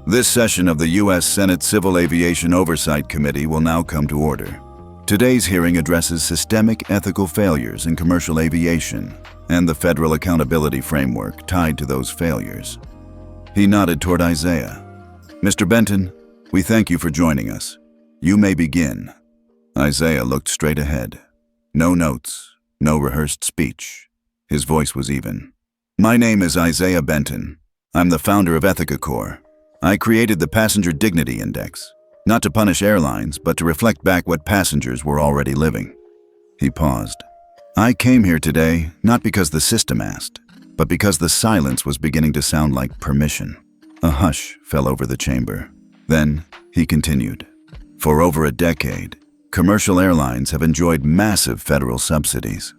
This session of the U.S. Senate Civil Aviation Oversight Committee will now come to order. Today's hearing addresses systemic ethical failures in commercial aviation and the federal accountability framework tied to those failures. He nodded toward Isaiah. Mr. Benton, we thank you for joining us. You may begin. Isaiah looked straight ahead. No notes, no rehearsed speech. His voice was even. My name is Isaiah Benton. I'm the founder of EthicaCore. I created the Passenger Dignity Index, not to punish airlines, but to reflect back what passengers were already living. He paused. I came here today not because the system asked, but because the silence was beginning to sound like permission. A hush fell over the chamber. Then he continued. For over a decade, commercial airlines have enjoyed massive federal subsidies.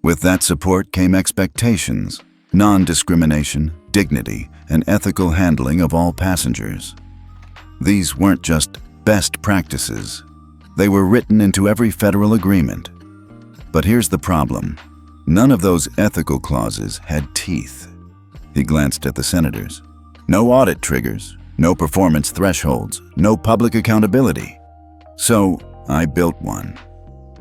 With that support came expectations, non-discrimination, dignity, and ethical handling of all passengers. These weren't just best practices. They were written into every federal agreement. But here's the problem. None of those ethical clauses had teeth. He glanced at the senators. No audit triggers, no performance thresholds, no public accountability. So I built one.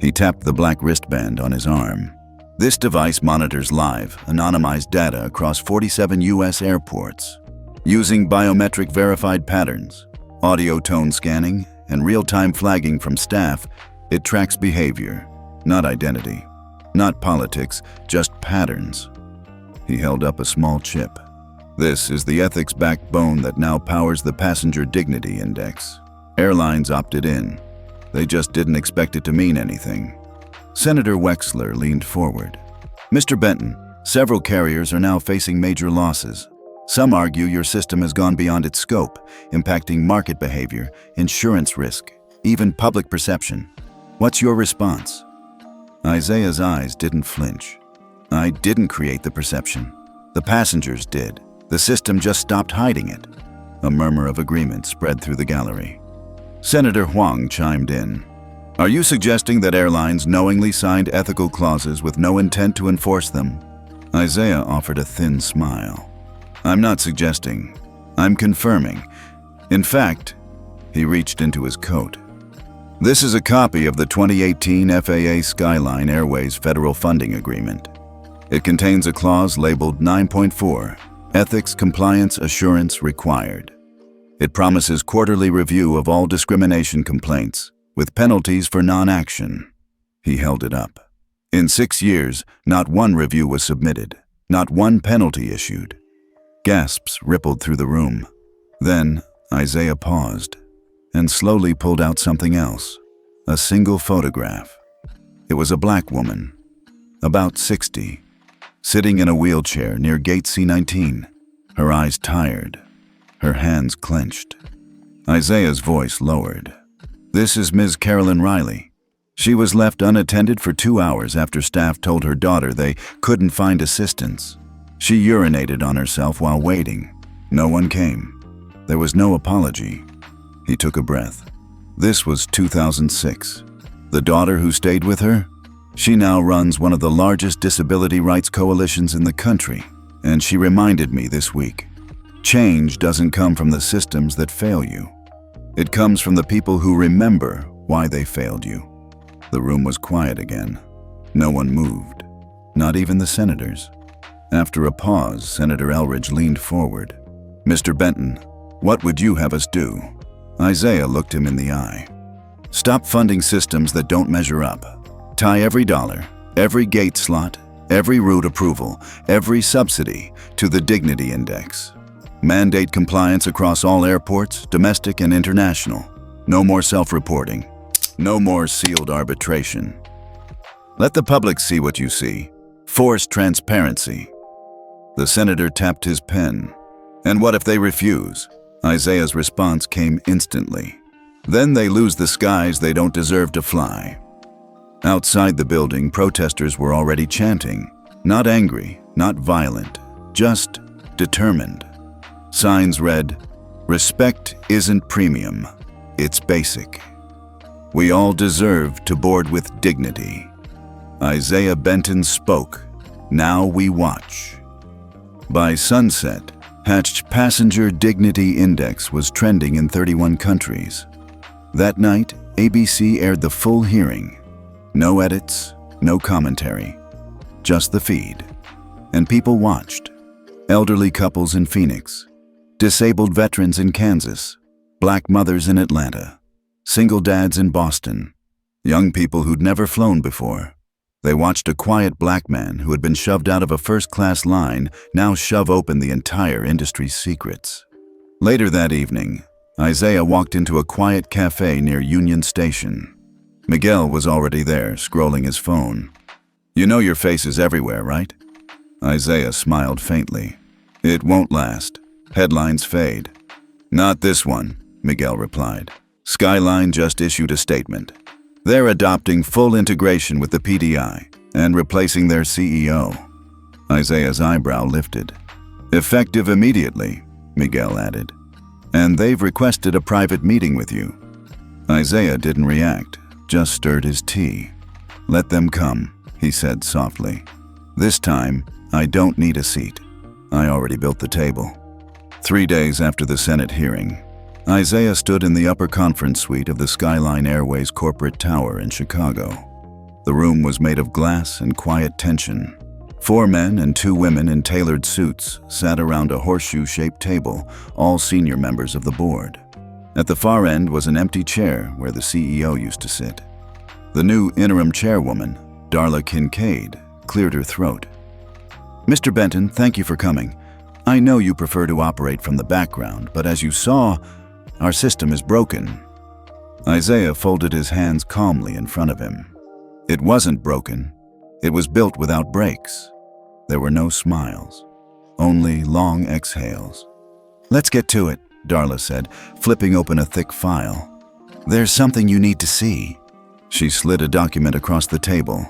He tapped the black wristband on his arm. This device monitors live, anonymized data across 47 U.S. airports. Using biometric verified patterns, audio tone scanning, and real-time flagging from staff, it tracks behavior, not identity, not politics, just patterns. He held up a small chip. This is the ethics backbone that now powers the Passenger Dignity Index. Airlines opted in. They just didn't expect it to mean anything. Senator Wexler leaned forward. Mr. Benton, several carriers are now facing major losses. Some argue your system has gone beyond its scope, impacting market behavior, insurance risk, even public perception. What's your response? Isaiah's eyes didn't flinch. I didn't create the perception. The passengers did. The system just stopped hiding it. A murmur of agreement spread through the gallery. Senator Huang chimed in. Are you suggesting that airlines knowingly signed ethical clauses with no intent to enforce them? Isaiah offered a thin smile. I'm not suggesting. I'm confirming. In fact, he reached into his coat. This is a copy of the 2018 FAA Skyline Airways Federal Funding Agreement. It contains a clause labeled 9.4, Ethics Compliance Assurance Required. It promises quarterly review of all discrimination complaints, with penalties for non-action. He held it up. In 6 years, not one review was submitted, not one penalty issued. Gasps rippled through the room. Then, Isaiah paused and slowly pulled out something else, a single photograph. It was a black woman, about 60, sitting in a wheelchair near gate C-19, her eyes tired, her hands clenched. Isaiah's voice lowered. This is Ms. Carolyn Riley. She was left unattended for 2 hours after staff told her daughter they couldn't find assistance. She urinated on herself while waiting. No one came. There was no apology. He took a breath. This was 2006. The daughter who stayed with her? She now runs one of the largest disability rights coalitions in the country, and she reminded me this week. Change doesn't come from the systems that fail you. It comes from the people who remember why they failed you. The room was quiet again. No one moved, not even the senators. After a pause, Senator Elridge leaned forward. Mr. Benton, what would you have us do? Isaiah looked him in the eye. Stop funding systems that don't measure up. Tie every dollar, every gate slot, every route approval, every subsidy to the Dignity Index. Mandate compliance across all airports, domestic and international. No more self-reporting. No more sealed arbitration. Let the public see what you see. Force transparency. The senator tapped his pen. And what if they refuse? Isaiah's response came instantly. Then they lose the skies they don't deserve to fly. Outside the building, protesters were already chanting. Not angry, not violent, just determined. Signs read, "Respect isn't premium, it's basic. We all deserve to board with dignity." Isaiah Benton spoke. Now we watch. By sunset, Hatched Passenger Dignity Index was trending in 31 countries. That night, ABC aired the full hearing. No edits, no commentary, just the feed. And people watched. Elderly couples in Phoenix, disabled veterans in Kansas, black mothers in Atlanta, single dads in Boston, young people who'd never flown before. They watched a quiet black man who had been shoved out of a first-class line now shove open the entire industry's secrets. Later that evening, Isaiah walked into a quiet cafe near Union Station. Miguel was already there, scrolling his phone. "You know your face is everywhere, right?" Isaiah smiled faintly. "It won't last. Headlines fade." "Not this one," Miguel replied. "Skyline just issued a statement. They're adopting full integration with the PDI and replacing their CEO." Isaiah's eyebrow lifted. "Effective immediately," Miguel added. "And they've requested a private meeting with you." Isaiah didn't react, just stirred his tea. "Let them come," he said softly. "This time, I don't need a seat. I already built the table." 3 days after the Senate hearing, Isaiah stood in the upper conference suite of the Skyline Airways corporate tower in Chicago. The room was made of glass and quiet tension. 4 men and 2 women in tailored suits sat around a horseshoe-shaped table, all senior members of the board. At the far end was an empty chair where the CEO used to sit. The new interim chairwoman, Darla Kincaid, cleared her throat. "Mr. Benton, thank you for coming. I know you prefer to operate from the background, but as you saw, our system is broken." Isaiah folded his hands calmly in front of him. It wasn't broken. It was built without breaks. There were no smiles, only long exhales. "Let's get to it," Darla said, flipping open a thick file. "There's something you need to see." She slid a document across the table.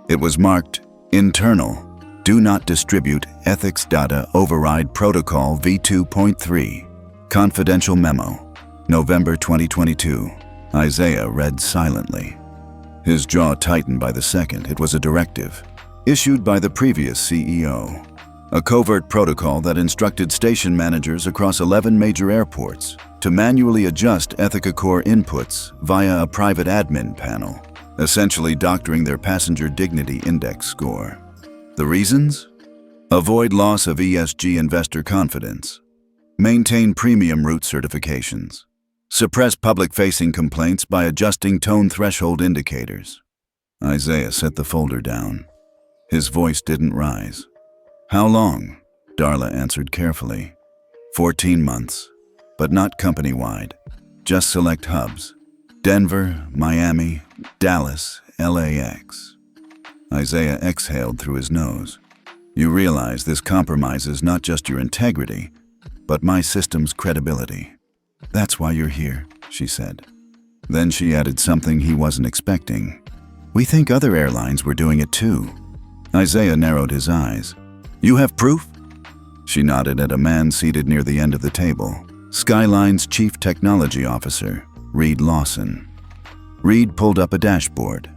It was marked, "Internal. Do not distribute ethics data override protocol V2.3. Confidential memo. November 2022. Isaiah read silently. His jaw tightened by the second. It was a directive, issued by the previous CEO. A covert protocol that instructed station managers across 11 major airports to manually adjust EthicaCore inputs via a private admin panel, essentially doctoring their passenger dignity index score. The reasons? Avoid loss of ESG investor confidence. Maintain premium route certifications. Suppress public-facing complaints by adjusting tone threshold indicators. Isaiah set the folder down. His voice didn't rise. "How long?" Darla answered carefully. 14 months, but not company-wide. Just select hubs. Denver, Miami, Dallas, LAX. Isaiah exhaled through his nose. "You realize this compromises not just your integrity, but my system's credibility. That's why you're here," she said. Then she added something he wasn't expecting. "We think other airlines were doing it too." Isaiah narrowed his eyes. "You have proof?" She nodded at a man seated near the end of the table, Skyline's Chief Technology Officer, Reed Lawson. Reed pulled up a dashboard.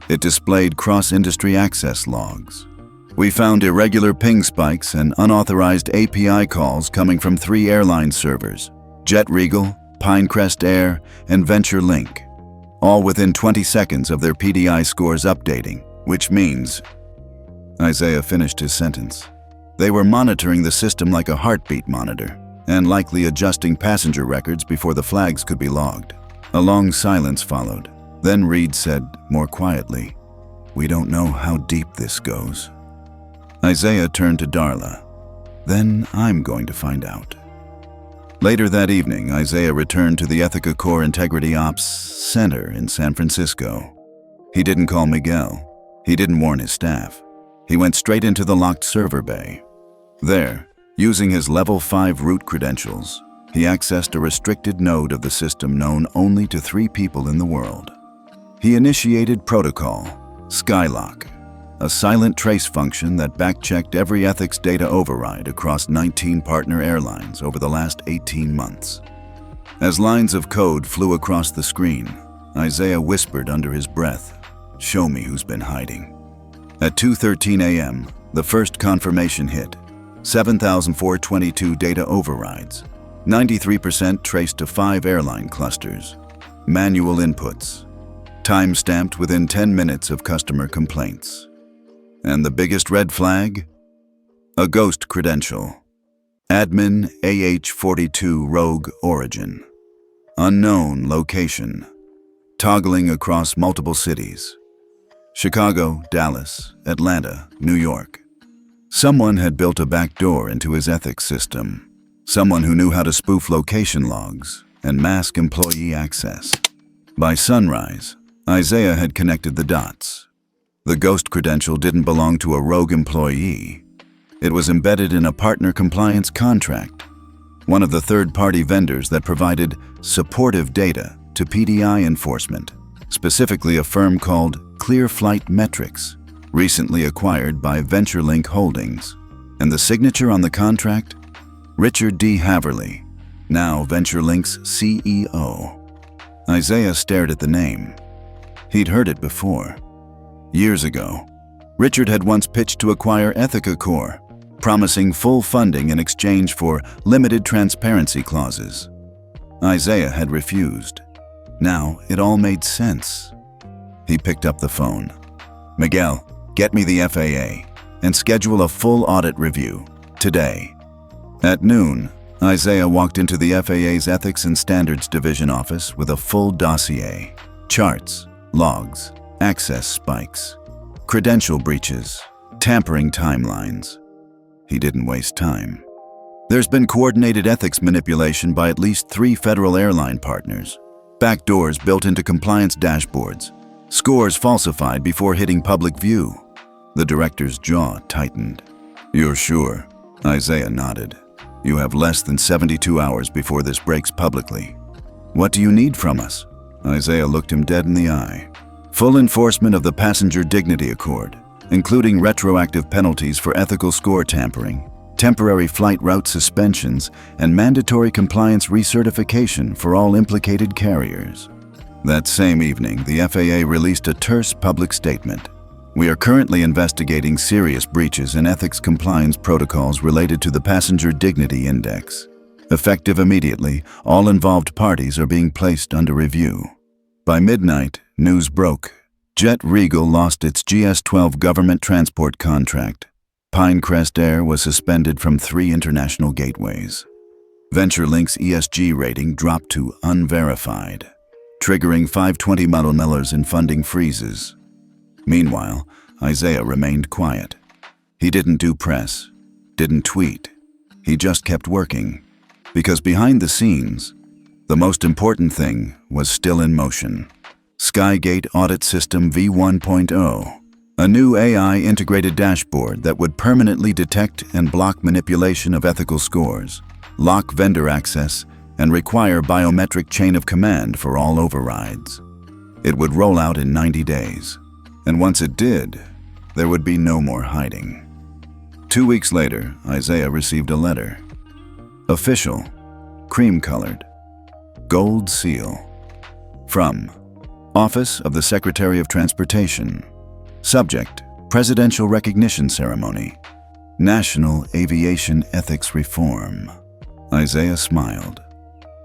It displayed cross-industry access logs. "We found irregular ping spikes and unauthorized API calls coming from 3 airline servers, Jet Regal, Pinecrest Air, and Venture Link, all within 20 seconds of their PDI scores updating, which means..." Isaiah finished his sentence. "They were monitoring the system like a heartbeat monitor, and likely adjusting passenger records before the flags could be logged." A long silence followed. Then Reed said, more quietly, "We don't know how deep this goes." Isaiah turned to Darla. "Then I'm going to find out." Later that evening, Isaiah returned to the EthicaCore Integrity Ops Center in San Francisco. He didn't call Miguel. He didn't warn his staff. He went straight into the locked server bay. There, using his Level 5 root credentials, he accessed a restricted node of the system known only to 3 people in the world. He initiated Protocol, Skylock, a silent trace function that back-checked every ethics data override across 19 partner airlines over the last 18 months. As lines of code flew across the screen, Isaiah whispered under his breath, "Show me who's been hiding." At 2:13 a.m., the first confirmation hit: 7,422 data overrides, 93% traced to 5 airline clusters, manual inputs, time-stamped within 10 minutes of customer complaints. And the biggest red flag? A ghost credential. Admin AH42 rogue origin. Unknown location. Toggling across multiple cities. Chicago, Dallas, Atlanta, New York. Someone had built a backdoor into his ethics system. Someone who knew how to spoof location logs and mask employee access. By sunrise, Isaiah had connected the dots. The ghost credential didn't belong to a rogue employee. It was embedded in a partner compliance contract, one of the third-party vendors that provided supportive data to PDI enforcement, specifically a firm called Clear Flight Metrics, recently acquired by VentureLink Holdings. And the signature on the contract? Richard D. Haverly, now VentureLink's CEO. Isaiah stared at the name. He'd heard it before. Years ago, Richard had once pitched to acquire EthicaCore, promising full funding in exchange for limited transparency clauses. Isaiah had refused. Now it all made sense. He picked up the phone. "Miguel, get me the FAA and schedule a full audit review today." At noon, Isaiah walked into the FAA's Ethics and Standards Division office with a full dossier: charts, logs, access spikes, credential breaches, tampering timelines. He didn't waste time. There's been coordinated ethics manipulation by at least 3 federal airline partners, backdoors built into compliance dashboards, scores falsified before hitting public view. The director's jaw tightened. "You're sure?" Isaiah nodded. "You have less than 72 hours before this breaks publicly. What do you need from us?" Isaiah looked him dead in the eye. "Full enforcement of the Passenger Dignity Accord, including retroactive penalties for ethical score tampering, temporary flight route suspensions, and mandatory compliance recertification for all implicated carriers." That same evening, the FAA released a terse public statement. "We are currently investigating serious breaches in ethics compliance protocols related to the Passenger Dignity Index. Effective immediately, all involved parties are being placed under review." By midnight, news broke. Jet Regal lost its GS-12 government transport contract. Pinecrest Air was suspended from 3 international gateways. VentureLink's ESG rating dropped to unverified, triggering $520 million in funding freezes. Meanwhile, Isaiah remained quiet. He didn't do press, didn't tweet. He just kept working. Because behind the scenes, the most important thing was still in motion. Skygate Audit System v1.0, a new AI-integrated dashboard that would permanently detect and block manipulation of ethical scores, lock vendor access, and require biometric chain of command for all overrides. It would roll out in 90 days. And once it did, there would be no more hiding. 2 weeks later, Isaiah received a letter. Official, cream-colored, gold seal. From Office of the Secretary of Transportation. Subject, Presidential Recognition Ceremony. National Aviation Ethics Reform. Isaiah smiled.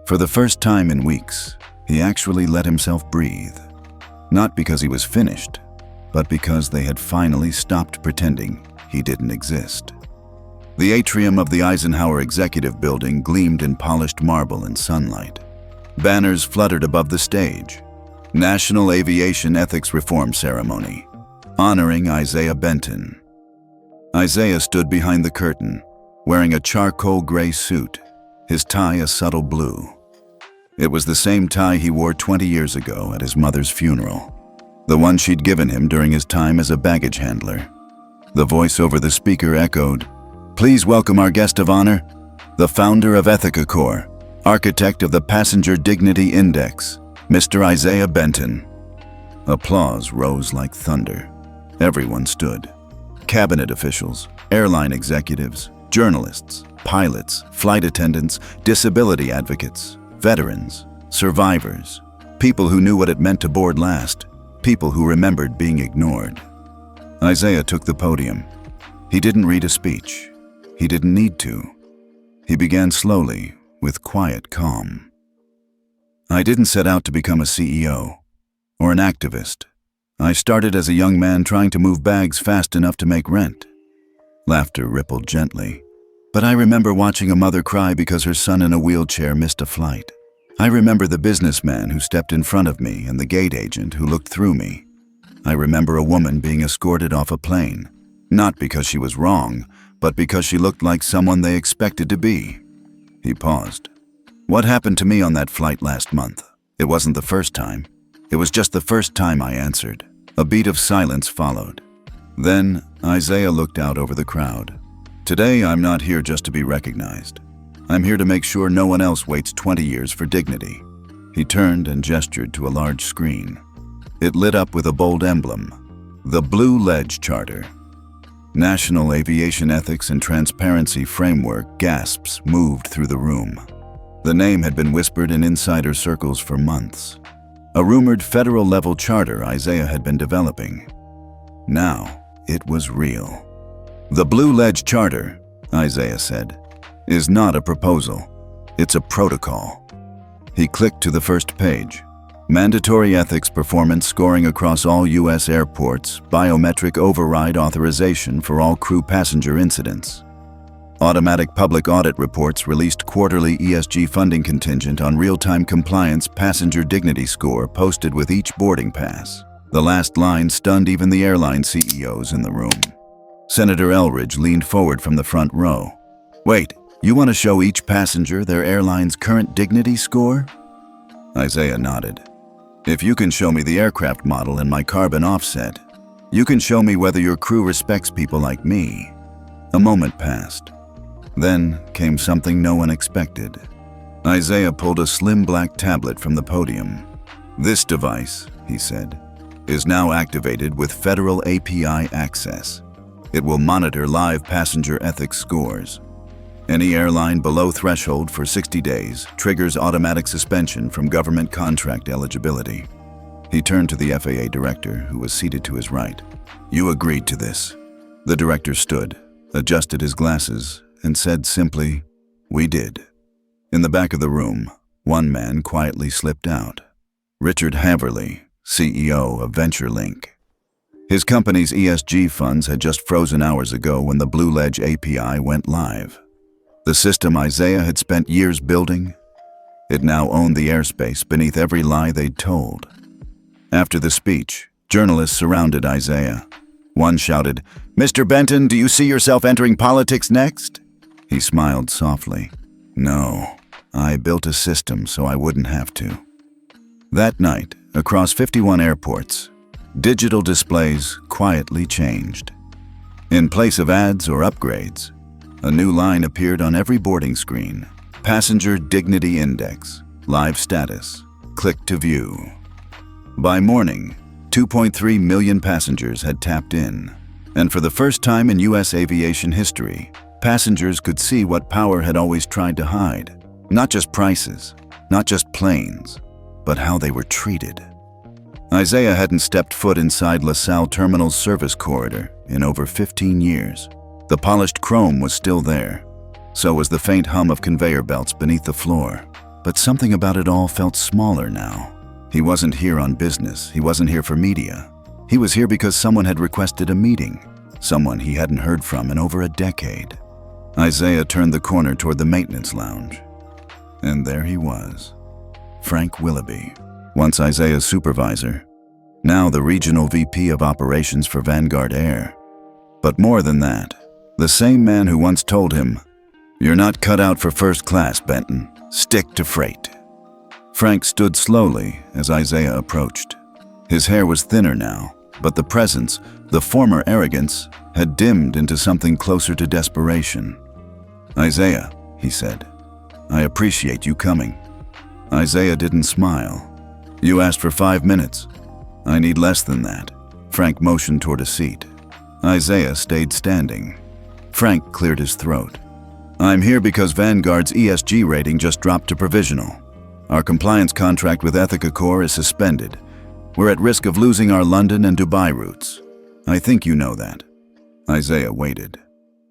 For the first time in weeks, he actually let himself breathe. Not because he was finished, but because they had finally stopped pretending he didn't exist. The atrium of the Eisenhower Executive Building gleamed in polished marble and sunlight. Banners fluttered above the stage. National Aviation Ethics Reform Ceremony, honoring Isaiah Benton. Isaiah stood behind the curtain, wearing a charcoal gray suit, his tie a subtle blue. It was the same tie he wore 20 years ago at his mother's funeral, the one she'd given him during his time as a baggage handler. The voice over the speaker echoed, "Please welcome our guest of honor, the founder of EthicaCore, architect of the Passenger Dignity Index, Mr. Isaiah Benton." Applause rose like thunder. Everyone stood. Cabinet officials, airline executives, journalists, pilots, flight attendants, disability advocates, veterans, survivors, people who knew what it meant to board last, people who remembered being ignored. Isaiah took the podium. He didn't read a speech. He didn't need to. He began slowly, with quiet calm. "I didn't set out to become a CEO or an activist. I started as a young man trying to move bags fast enough to make rent." Laughter rippled gently. "But I remember watching a mother cry because her son in a wheelchair missed a flight. I remember the businessman who stepped in front of me and the gate agent who looked through me. I remember a woman being escorted off a plane, not because she was wrong, but because she looked like someone they expected to be." He paused. "What happened to me on that flight last month? It wasn't the first time. It was just the first time," I answered. A beat of silence followed. Then Isaiah looked out over the crowd. "Today, I'm not here just to be recognized. I'm here to make sure no one else waits 20 years for dignity." He turned and gestured to a large screen. It lit up with a bold emblem, the Blue Ledge Charter. National Aviation Ethics and Transparency Framework gasps moved through the room. The name had been whispered in insider circles for months. A rumored federal-level charter Isaiah had been developing. Now, it was real. "The Blue Ledge Charter," Isaiah said, "is not a proposal. It's a protocol." He clicked to the first page. Mandatory ethics performance scoring across all U.S. airports, biometric override authorization for all crew passenger incidents. Automatic public audit reports released quarterly ESG funding contingent on real-time compliance passenger dignity score posted with each boarding pass. The last line stunned even the airline CEOs in the room. Senator Elridge leaned forward from the front row. "Wait, you want to show each passenger their airline's current dignity score?" Isaiah nodded. "If you can show me the aircraft model and my carbon offset, you can show me whether your crew respects people like me." A moment passed. Then came something no one expected. Isaiah pulled a slim black tablet from the podium. "This device," he said, "is now activated with federal API access. It will monitor live passenger ethics scores. Any airline below threshold for 60 days triggers automatic suspension from government contract eligibility." He turned to the FAA director, who was seated to his right. "You agreed to this." The director stood, adjusted his glasses, and said simply, "We did." In the back of the room, one man quietly slipped out. Richard Haverly, CEO of VentureLink. His company's ESG Funds had just frozen hours ago when the Blue Ledge API went live. The system Isaiah had spent years building, it now owned the airspace beneath every lie they'd told. After the speech, journalists surrounded Isaiah. One shouted, "Mr. Benton, do you see yourself entering politics next?" He smiled softly. "No, I built a system so I wouldn't have to." That night, across 51 airports, digital displays quietly changed. In place of ads or upgrades, a new line appeared on every boarding screen. Passenger Dignity Index, live status, click to view. By morning, 2.3 million passengers had tapped in. And for the first time in U.S. aviation history, passengers could see what power had always tried to hide. Not just prices, not just planes, but how they were treated. Isaiah hadn't stepped foot inside LaSalle Terminal's service corridor in over 15 years. The polished chrome was still there. So was the faint hum of conveyor belts beneath the floor. But something about it all felt smaller now. He wasn't here on business. He wasn't here for media. He was here because someone had requested a meeting. Someone he hadn't heard from in over a decade. Isaiah turned the corner toward the maintenance lounge. And there he was. Frank Willoughby, once Isaiah's supervisor, now the regional VP of operations for Vanguard Air. But more than that, the same man who once told him, "You're not cut out for first class, Benton. Stick to freight." Frank stood slowly as Isaiah approached. His hair was thinner now, but the presence, the former arrogance, had dimmed into something closer to desperation. "Isaiah," he said, "I appreciate you coming." Isaiah didn't smile. "You asked for 5 minutes. I need less than that." Frank motioned toward a seat. Isaiah stayed standing. Frank cleared his throat. "I'm here because Vanguard's ESG rating just dropped to provisional. Our compliance contract with EthicaCore is suspended. We're at risk of losing our London and Dubai routes. I think you know that." Isaiah waited.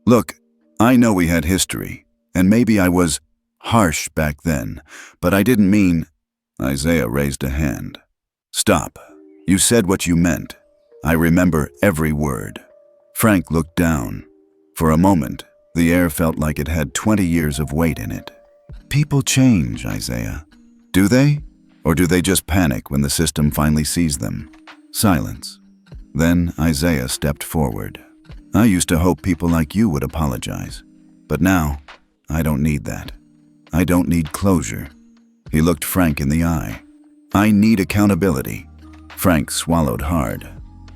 "Look, I know we had history, and maybe I was harsh back then, but I didn't mean—" Isaiah raised a hand. "Stop. You said what you meant. I remember every word." Frank looked down. For a moment, the air felt like it had 20 years of weight in it. "People change, Isaiah. Do they? Or do they just panic when the system finally sees them?" Silence. Then Isaiah stepped forward. "I used to hope people like you would apologize. But now, I don't need that. I don't need closure." He looked Frank in the eye. "I need accountability." Frank swallowed hard.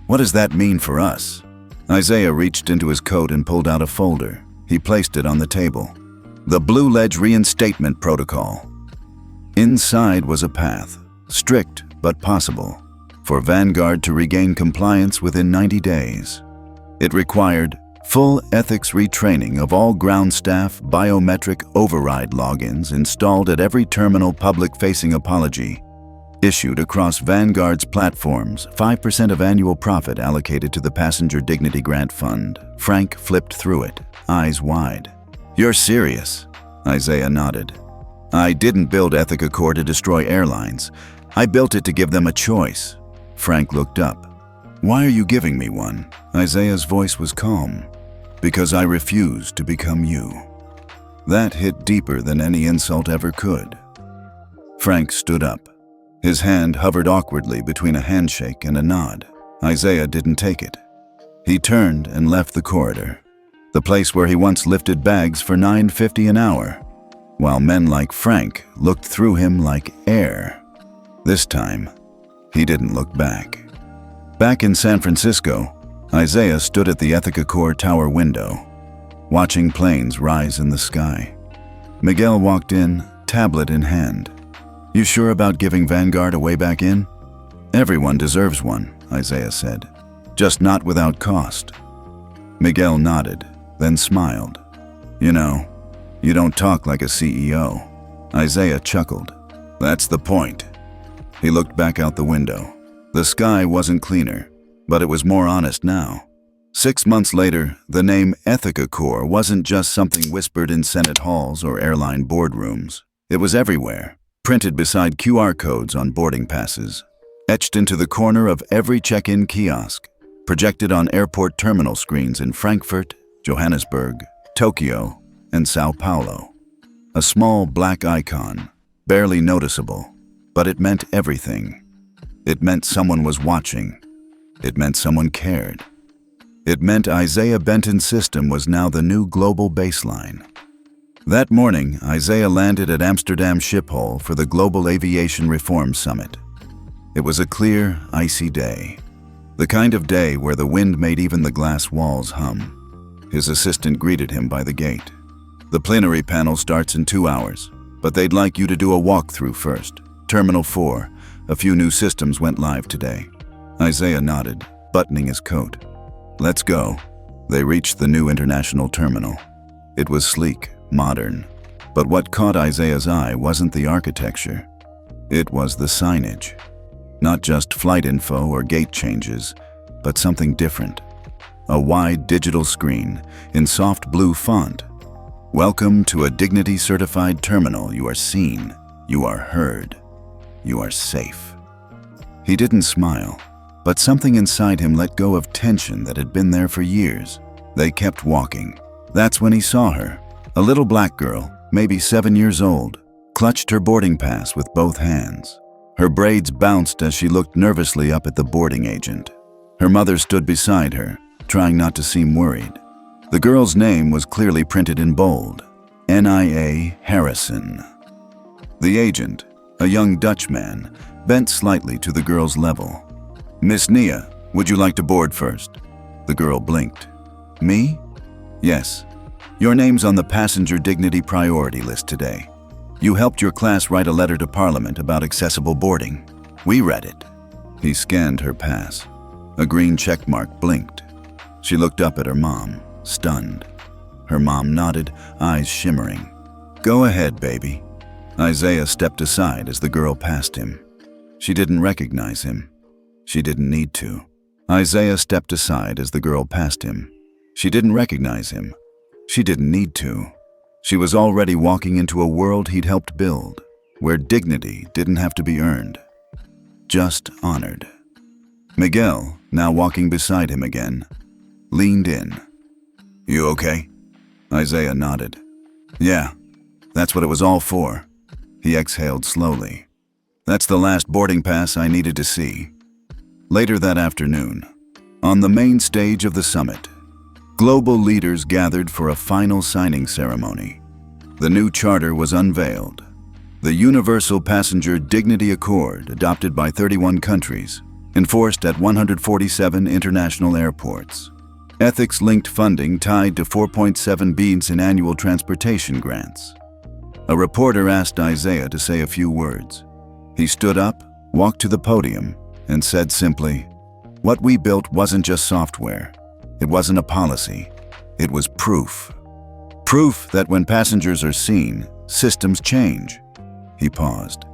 "What does that mean for us?" Isaiah reached into his coat and pulled out a folder. He placed it on the table. "The Blue Ledge Reinstatement Protocol." Inside was a path, strict but possible, for Vanguard to regain compliance within 90 days. It required full ethics retraining of all ground staff, biometric override logins installed at every terminal, public-facing apology issued across Vanguard's platforms, 5% of annual profit allocated to the Passenger Dignity Grant Fund. Frank flipped through it, eyes wide. "You're serious?" Isaiah nodded. "I didn't build EthicaCore to destroy airlines. I built it to give them a choice." Frank looked up. "Why are you giving me one?" Isaiah's voice was calm. "Because I refuse to become you." That hit deeper than any insult ever could. Frank stood up. His hand hovered awkwardly between a handshake and a nod. Isaiah didn't take it. He turned and left the corridor, the place where he once lifted bags for $9.50 an hour, while men like Frank looked through him like air. This time, he didn't look back. Back in San Francisco, Isaiah stood at the EthicaCore tower window, watching planes rise in the sky. Miguel walked in, tablet in hand. "You sure about giving Vanguard a way back in?" "Everyone deserves one," Isaiah said. "Just not without cost." Miguel nodded, then smiled. "You know, you don't talk like a CEO." Isaiah chuckled. "That's the point." He looked back out the window. The sky wasn't cleaner, but it was more honest now. 6 months later, the name EthicaCore wasn't just something whispered in Senate halls or airline boardrooms. It was everywhere, printed beside QR codes on boarding passes, etched into the corner of every check-in kiosk, projected on airport terminal screens in Frankfurt, Johannesburg, Tokyo, and Sao Paulo. A small black icon, barely noticeable, but it meant everything. It meant someone was watching. It meant someone cared. It meant Isaiah Benton's system was now the new global baseline. That morning, Isaiah landed at Amsterdam Schiphol for the Global Aviation Reform Summit. It was a clear, icy day. The kind of day where the wind made even the glass walls hum. His assistant greeted him by the gate. "The plenary panel starts in 2 hours, but they'd like you to do a walkthrough first. Terminal 4, a few new systems went live today." Isaiah nodded, buttoning his coat. "Let's go." They reached the new international terminal. It was sleek, modern, but what caught Isaiah's eye wasn't the architecture. It was the signage. Not just flight info or gate changes, but something different. A wide digital screen in soft blue font. "Welcome to a Dignity-certified terminal. You are seen. You are heard. You are safe." He didn't smile, but something inside him let go of tension that had been there for years. They kept walking. That's when he saw her. A little black girl, maybe 7 years old, clutched her boarding pass with both hands. Her braids bounced as she looked nervously up at the boarding agent. Her mother stood beside her, trying not to seem worried. The girl's name was clearly printed in bold, Nia Harrison. The agent, a young Dutch man, bent slightly to the girl's level. "Miss Nia, would you like to board first?" The girl blinked. "Me?" "Yes. Your name's on the passenger dignity priority list today. You helped your class write a letter to Parliament about accessible boarding. We read it." He scanned her pass. A green check mark blinked. She looked up at her mom, stunned. Her mom nodded, eyes shimmering. "Go ahead, baby." Isaiah stepped aside as the girl passed him. She didn't recognize him. She didn't need to. Isaiah stepped aside as the girl passed him. She didn't recognize him. She didn't need to. She was already walking into a world he'd helped build, where dignity didn't have to be earned, just honored. Miguel, now walking beside him again, leaned in. "You okay?" Isaiah nodded. "Yeah, that's what it was all for." He exhaled slowly. "That's the last boarding pass I needed to see." Later that afternoon, on the main stage of the summit, global leaders gathered for a final signing ceremony. The new charter was unveiled. The Universal Passenger Dignity Accord, adopted by 31 countries, enforced at 147 international airports. Ethics-linked funding tied to 4.7 billion in annual transportation grants. A reporter asked Isaiah to say a few words. He stood up, walked to the podium, and said simply, "What we built wasn't just software. It wasn't a policy. It was proof. Proof that when passengers are seen, systems change." He paused.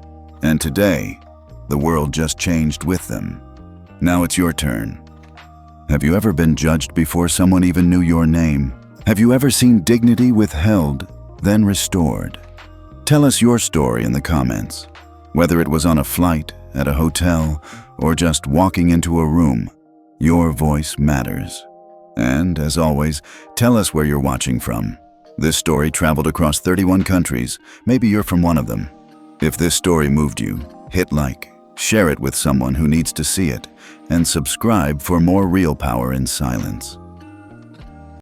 "And today, the world just changed with them. Now it's your turn. Have you ever been judged before someone even knew your name? Have you ever seen dignity withheld, then restored? Tell us your story in the comments. Whether it was on a flight, at a hotel, or just walking into a room, your voice matters. And, as always, tell us where you're watching from. This story traveled across 31 countries. Maybe you're from one of them. If this story moved you, hit like, share it with someone who needs to see it, and subscribe for more real power in silence.